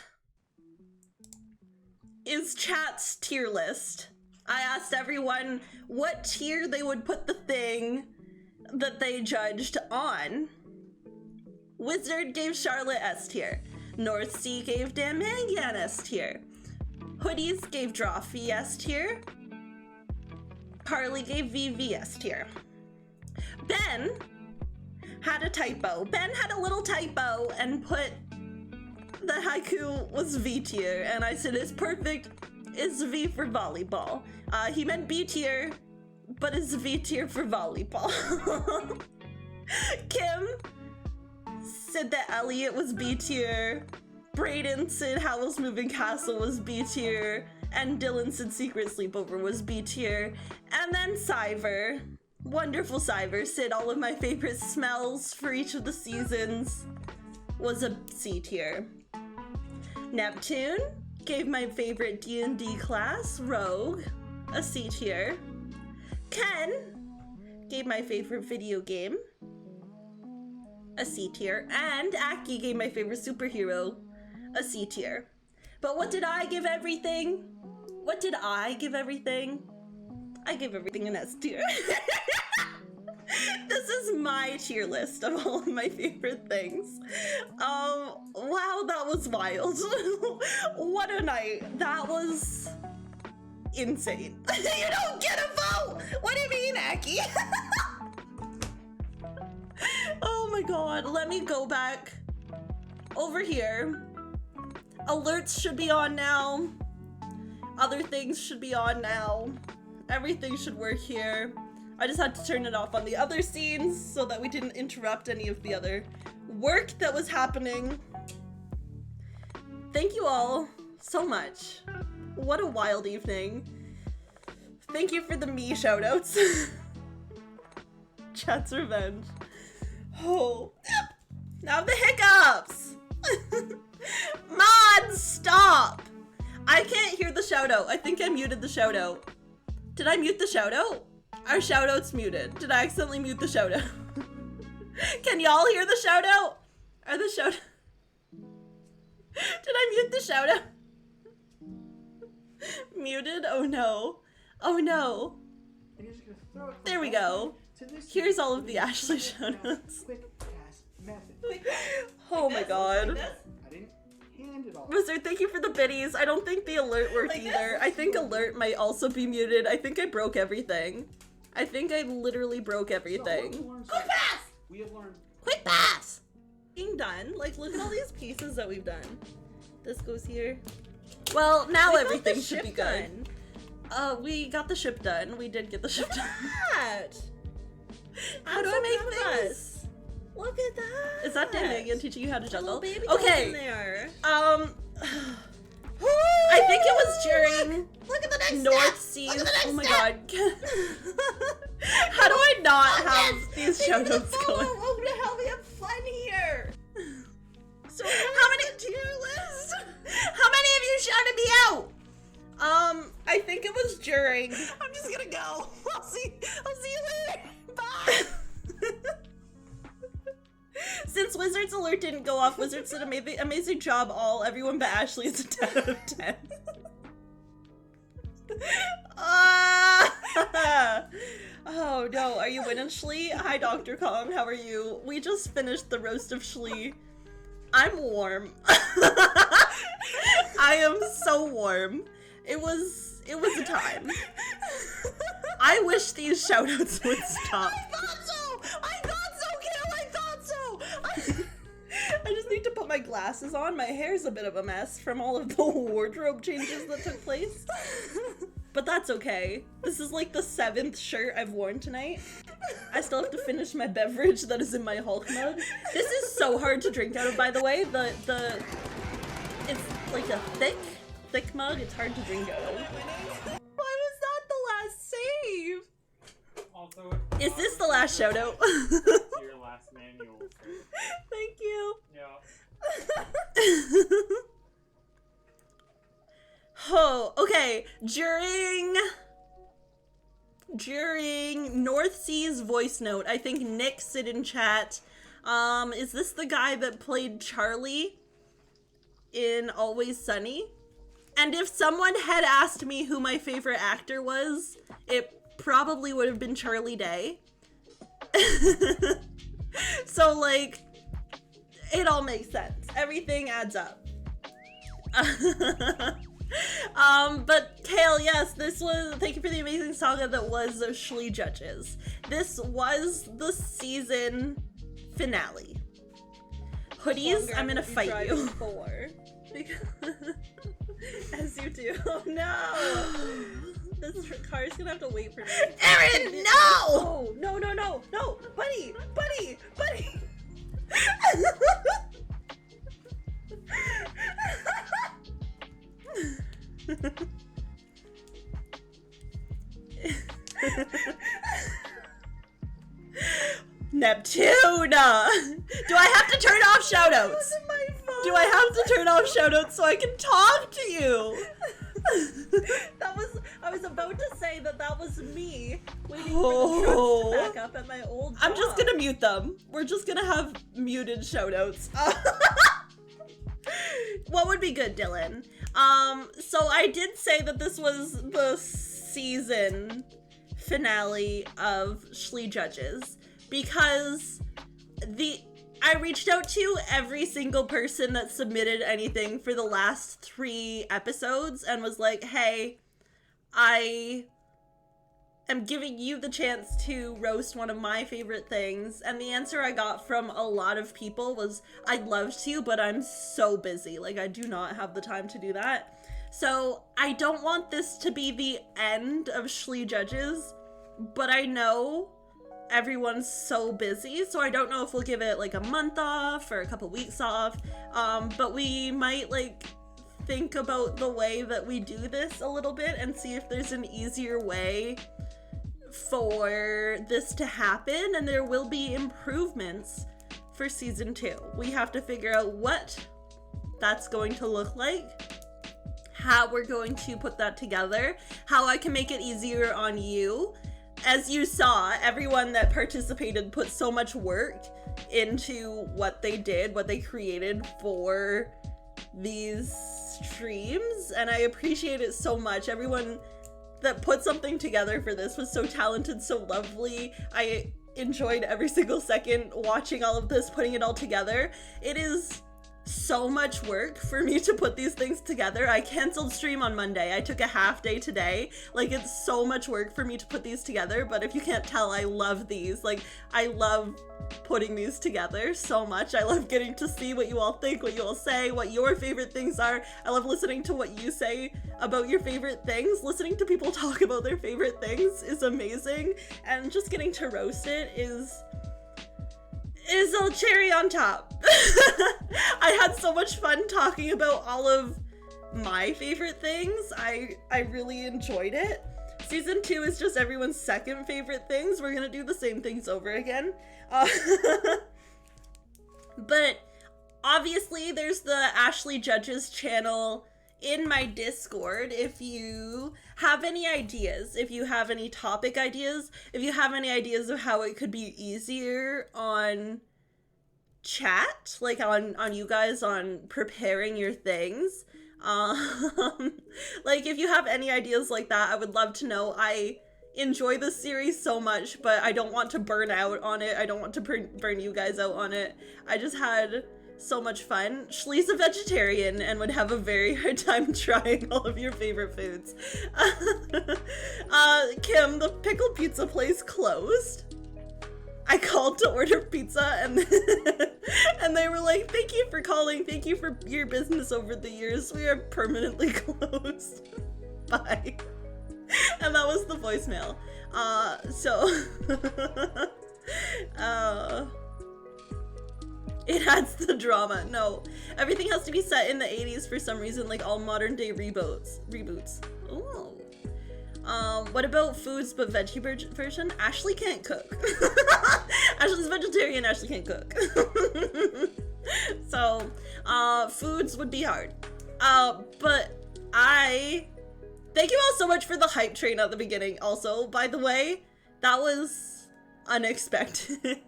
is chat's tier list. I asked everyone what tier they would put the thing that they judged on. Wizard gave Charlotte S tier. North Sea gave Dan Mangan S tier. Hoodies gave Drawfee S tier. Carly gave VV S tier. Ben had a typo. Ben had a little typo and put the haiku was V tier, and I said it's perfect. It's V for volleyball. He meant B tier, but it's V tier for volleyball. Kim said that Elliot was B tier. Brayden said Howl's Moving Castle was B tier, and Dylan said Secret Sleepover was B tier. And then Cyver, wonderful Cyver, said all of my favorite smells for each of the seasons was a C tier. Neptune gave my favorite D&D class, Rogue, a C tier. Ken gave my favorite video game, a C tier. And Aki gave my favorite superhero, a C tier. But what did I give everything? What did I give everything? I give everything an S tier. This is my tier list of all of my favorite things. Wow, that was wild. What a night. That was insane. You don't get a vote! What do you mean, Aki? Oh my god, let me go back over here. Alerts should be on now. Other things should be on now. Everything should work here. I just had to turn it off on the other scenes so that we didn't interrupt any of the other work that was happening. Thank you all so much. What a wild evening. Thank you for the me shoutouts. Chat's revenge. Oh, now the hiccups. Mods, stop. I can't hear the shout out. I think I muted the shout out. Did I mute the shout out? Our shout out's muted. Did I accidentally mute the shout out? Can y'all hear the shout out? Are the shout Did I mute the shout out? Muted? Oh no. Oh no. There we go. Here's all of the Ashley shout outs. Oh my god. Wizard, thank you for the biddies. I don't think the alert worked either. I think alert might also be muted. I think I broke everything. I think I literally broke everything. Quick pass! We have learned. Quick pass! Being done. Like, look at all these pieces that we've done. This goes here. Well, now everything should be good. We got the ship done. We did get the ship done. How do I make things? Look at that. Is that Dan Megan teaching you how to juggle? Baby Okay. in there. I think it was during Look at the next North step. Seas. Look at the next Oh my step. god. How do I not have these shoutouts going? Welcome to Hell, we have fun here. So How many tier list? How many of you shouted me out? I think it was during. I'm just gonna go. I'll see you later. Bye. Since Wizard's alert didn't go off, Wizards did an amazing job all. Everyone but Ashley is a 10 out of 10. Oh no, are you winning, Shlee? Hi, Dr. Kong, how are you? We just finished the roast of Shlee. I'm warm. I am so warm. It was a time. I wish these shoutouts would stop. I thought so, Kale. I thought so. I just need to put my glasses on. My hair's a bit of a mess from all of the wardrobe changes that took place. But that's okay. This is like the 7th shirt I've worn tonight. I still have to finish my beverage that is in my Hulk mug. This is so hard to drink out of, by the way. It's like a thick mug. It's hard to drink out of. Why was that the last save? Also, Is this the last shout out? your last manual. Thank you. Yeah. Oh, okay. During North Sea's voice note, I think Nick said in chat, is this the guy that played Charlie in Always Sunny? And if someone had asked me who my favorite actor was, it probably would have been Charlie Day. So, like, it all makes sense. Everything adds up. But Kale, yes, thank you for the amazing saga that was Shlee Judges. This was the season finale. Hoodies, I'm gonna fight you. As you do. Oh no! This car's gonna have to wait for me. Erin, no! Oh, no, buddy! Neptune! Do I have to turn off shoutouts? Do I have to turn off shoutouts so I can talk to you? I was about to say that was me waiting for the trucks to back up at my old job. I'm just gonna mute them. We're just gonna have muted shoutouts. What would be good, Dylan? So I did say that this was the season finale of Shlee Judges because I reached out to every single person that submitted anything for the last 3 episodes and was like, hey, I am giving you the chance to roast one of my favorite things. And the answer I got from a lot of people was, I'd love to, but I'm so busy. Like, I do not have the time to do that. So I don't want this to be the end of Shlee Judges, but I know everyone's so busy, so I don't know if we'll give it like a month off or a couple weeks off, but we might like think about the way that we do this a little bit and see if there's an easier way for this to happen, and there will be improvements for season 2. We have to figure out what that's going to look like, how we're going to put that together, how I can make it easier on you. As you saw, everyone that participated put so much work into what they did, what they created for these streams, and I appreciate it so much. Everyone that put something together for this was so talented, so lovely. I enjoyed every single second watching all of this, putting it all together. It is so much work for me to put these things together. I canceled stream on Monday. I took a half day today. Like, it's so much work for me to put these together, but if you can't tell, I love these. Like, I love putting these together so much. I love getting to see what you all think, what you all say, what your favorite things are. I love listening to what you say about your favorite things. Listening to people talk about their favorite things is amazing, and just getting to roast it is a cherry on top. I had so much fun talking about all of my favorite things. I really enjoyed it. Season 2 is just everyone's second favorite things. We're gonna do the same things over again. But obviously there's the Ashley Judges channel in my Discord. If you have any ideas, if you have any topic ideas, if you have any ideas of how it could be easier on chat, like on you guys, on preparing your things, like if you have any ideas like that, I would love to know. I enjoy this series so much, but I don't want to burn out on it. I don't want to burn you guys out on it. I just had so much fun. Shlee's a vegetarian and would have a very hard time trying all of your favorite foods. Kim, the pickle pizza place closed. I called to order pizza and and they were like, thank you for calling, thank you for your business over the years. We are permanently closed. Bye. And that was the voicemail. It adds the drama. No, everything has to be set in the 80s for some reason, like all modern day reboots. Ooh. What about foods but veggie version? Ashley can't cook. Ashley's vegetarian, Ashley can't cook. So, foods would be hard. But thank you all so much for the hype train at the beginning also, by the way. That was unexpected.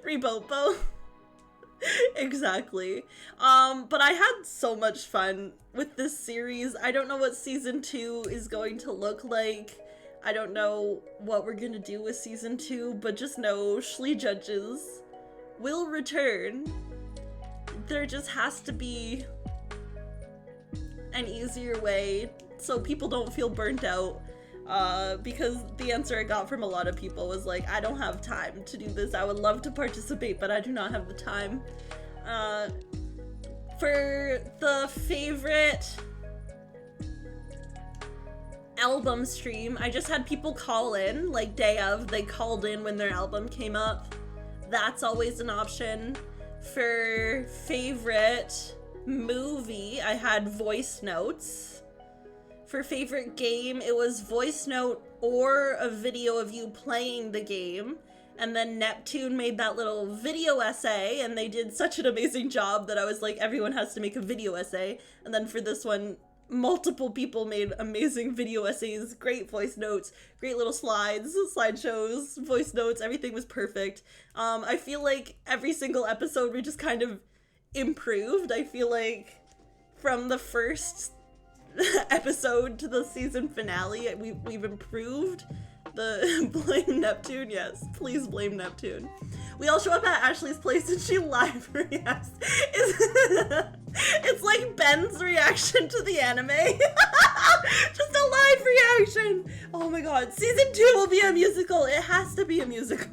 Rebopo. Exactly. But I had so much fun with this series. I don't know what season 2 is going to look like. I don't know what we're gonna do with season 2, but just know Shlee Judges will return. There just has to be an easier way so people don't feel burnt out. Because the answer I got from a lot of people was like, I don't have time to do this. I would love to participate, but I do not have the time. For the favorite album stream, I just had people call in, like day of, they called in when their album came up. That's always an option. For favorite movie, I had voice notes. For favorite game, it was voice note or a video of you playing the game. And then Neptune made that little video essay, and they did such an amazing job that I was like, everyone has to make a video essay. And then for this one, multiple people made amazing video essays, great voice notes, great little slides, slideshows, voice notes, everything was perfect. I feel like every single episode we just kind of improved. I feel like from the first episode to the season finale, we've improved. The blame Neptune, yes, please blame Neptune. We all show up at Ashley's place and she live reacts. It's like Ben's reaction to the anime. Just a live reaction. Oh my god, season 2 will be a musical. It has to be a musical.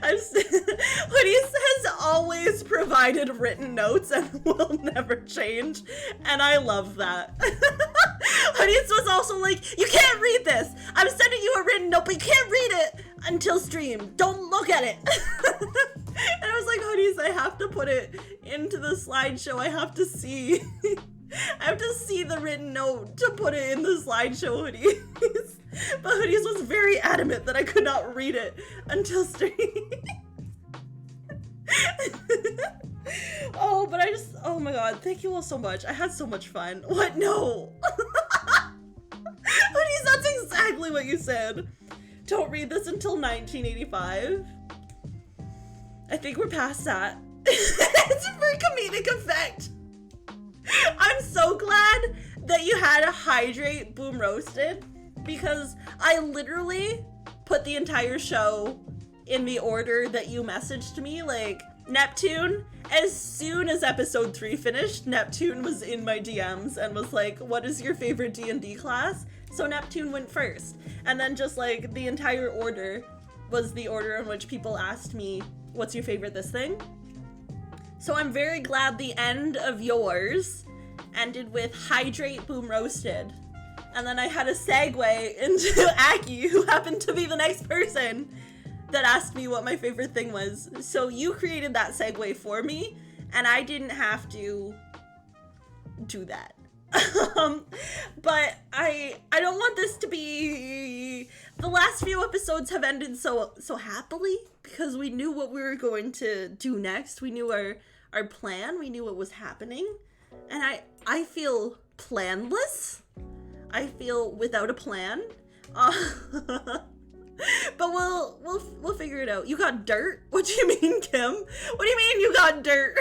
Hoodies has always provided written notes and will never change, and I love that. Hoodies was also like, you can't read this. I'm sending you a written note, but you can't read it until stream. Don't look at it. And I was like, Hoodies, I have to put it into the slideshow. I have to see I have to see the written note to put it in the slideshow, Hoodies. But Hoodies was very adamant that I could not read it until stream. Oh, but oh my god, thank you all so much. I had so much fun. What? No. Hoodies, that's exactly what you said. Don't read this until 1985. I think we're past that. It's for comedic effect. I'm so glad that you had a hydrate boom roasted, because I literally put the entire show in the order that you messaged me. Like, Neptune, as soon as episode 3 finished, Neptune was in my DMs and was like, what is your favorite D&D class? So Neptune went first. And then just like the entire order was the order in which people asked me, what's your favorite this thing? So I'm very glad the end of yours ended with hydrate boom roasted. And then I had a segue into Aki, who happened to be the next person that asked me what my favorite thing was. So you created that segue for me, and I didn't have to do that. But I don't want this to be... The last few episodes have ended so happily, because we knew what we were going to do next. We knew our plan. We knew what was happening. And I feel planless. I feel without a plan. But we'll figure it out. You got dirt? What do you mean, Kim? What do you mean you got dirt?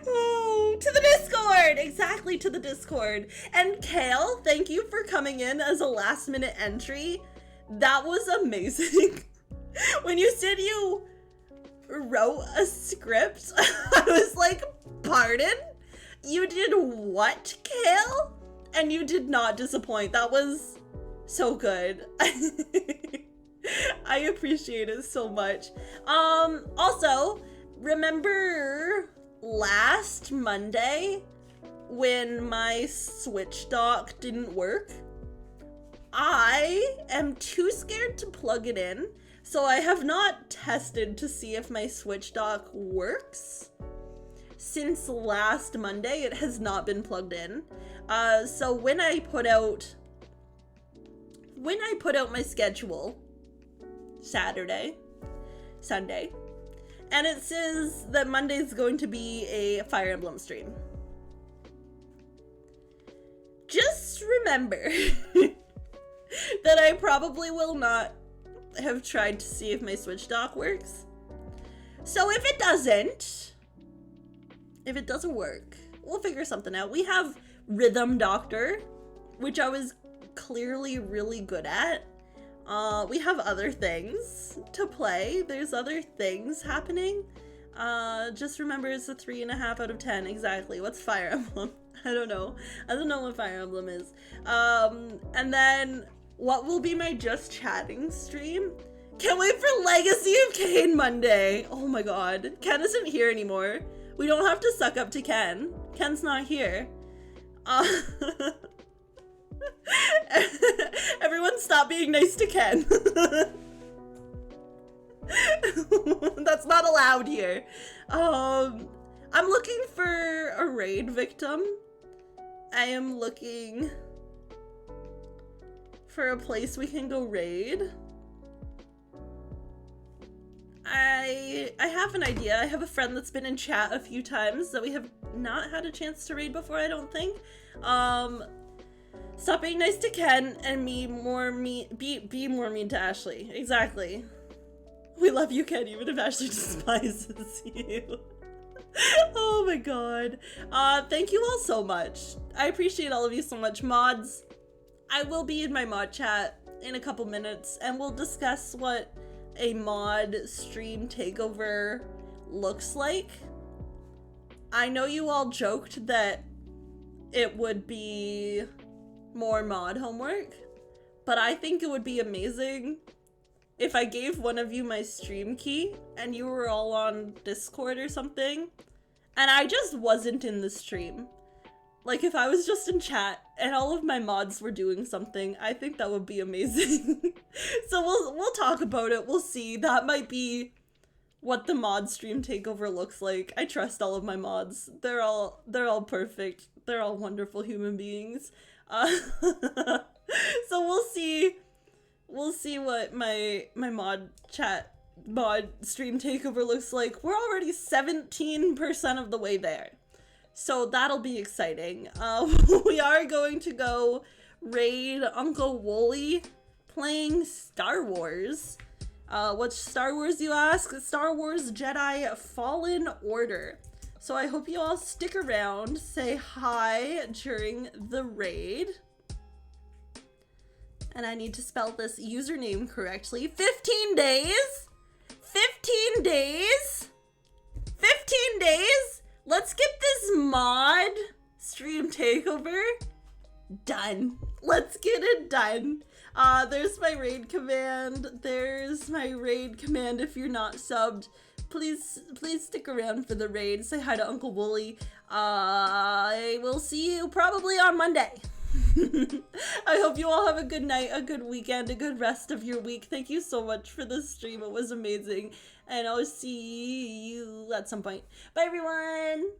Oh, to the Discord! Exactly, to the Discord. And Kale, thank you for coming in as a last minute entry. That was amazing. When you said you wrote a script, I was like, pardon? You did what, Kale? And you did not disappoint. That was so good. I appreciate it so much. Also, remember last Monday when my Switch dock didn't work? I am too scared to plug it in, so I have not tested to see if my Switch dock works. Since last Monday, it has not been plugged in. So when I put out my schedule, Saturday, Sunday, and it says that Monday is going to be a Fire Emblem stream. Just remember that I probably will not have tried to see if my Switch dock works. So if it doesn't work, we'll figure something out. We have Rhythm Doctor, which I was clearly really good at. We have other things to play. There's other things happening. Just remember it's a 3.5 out of 10. Exactly. What's Fire Emblem? I don't know. I don't know what Fire Emblem is. And then what will be my Just Chatting stream? Can't wait for Legacy of Kain Monday. Oh my god. Ken isn't here anymore. We don't have to suck up to Ken. Ken's not here. Everyone stop being nice to Ken. That's not allowed here. I'm looking for a raid victim. I am looking for a place we can go raid. I have an idea. I have a friend that's been in chat a few times that we have not had a chance to raid before, I don't think. Stop being nice to Ken and be more mean to Ashley. Exactly. We love you, Ken, even if Ashley despises you. Oh my god. Thank you all so much. I appreciate all of you so much. Mods, I will be in my mod chat in a couple minutes and we'll discuss what a mod stream takeover looks like. I know you all joked that it would be more mod homework, but I think it would be amazing if I gave one of you my stream key and you were all on Discord or something and I just wasn't in the stream. Like if I was just in chat and all of my mods were doing something, I think that would be amazing. So we'll talk about it. We'll see. That might be what the mod stream takeover looks like. I trust all of my mods. They're all perfect. They're all wonderful human beings. So we'll see what my mod stream takeover looks like. We're already 17% of the way there, so that'll be exciting. We are going to go raid Uncle Wooly playing Star Wars. What's Star Wars, you ask? Star Wars Jedi Fallen Order. So I hope you all stick around, say hi during the raid. And I need to spell this username correctly. 15 days? 15 days? 15 days? Let's get this mod stream takeover done. Let's get it done. There's my raid command. There's my raid command if you're not subbed. Please stick around for the raid. Say hi to Uncle Wooly. I will see you probably on Monday. I hope you all have a good night, a good weekend, a good rest of your week. Thank you so much for this stream. It was amazing. And I'll see you at some point. Bye, everyone.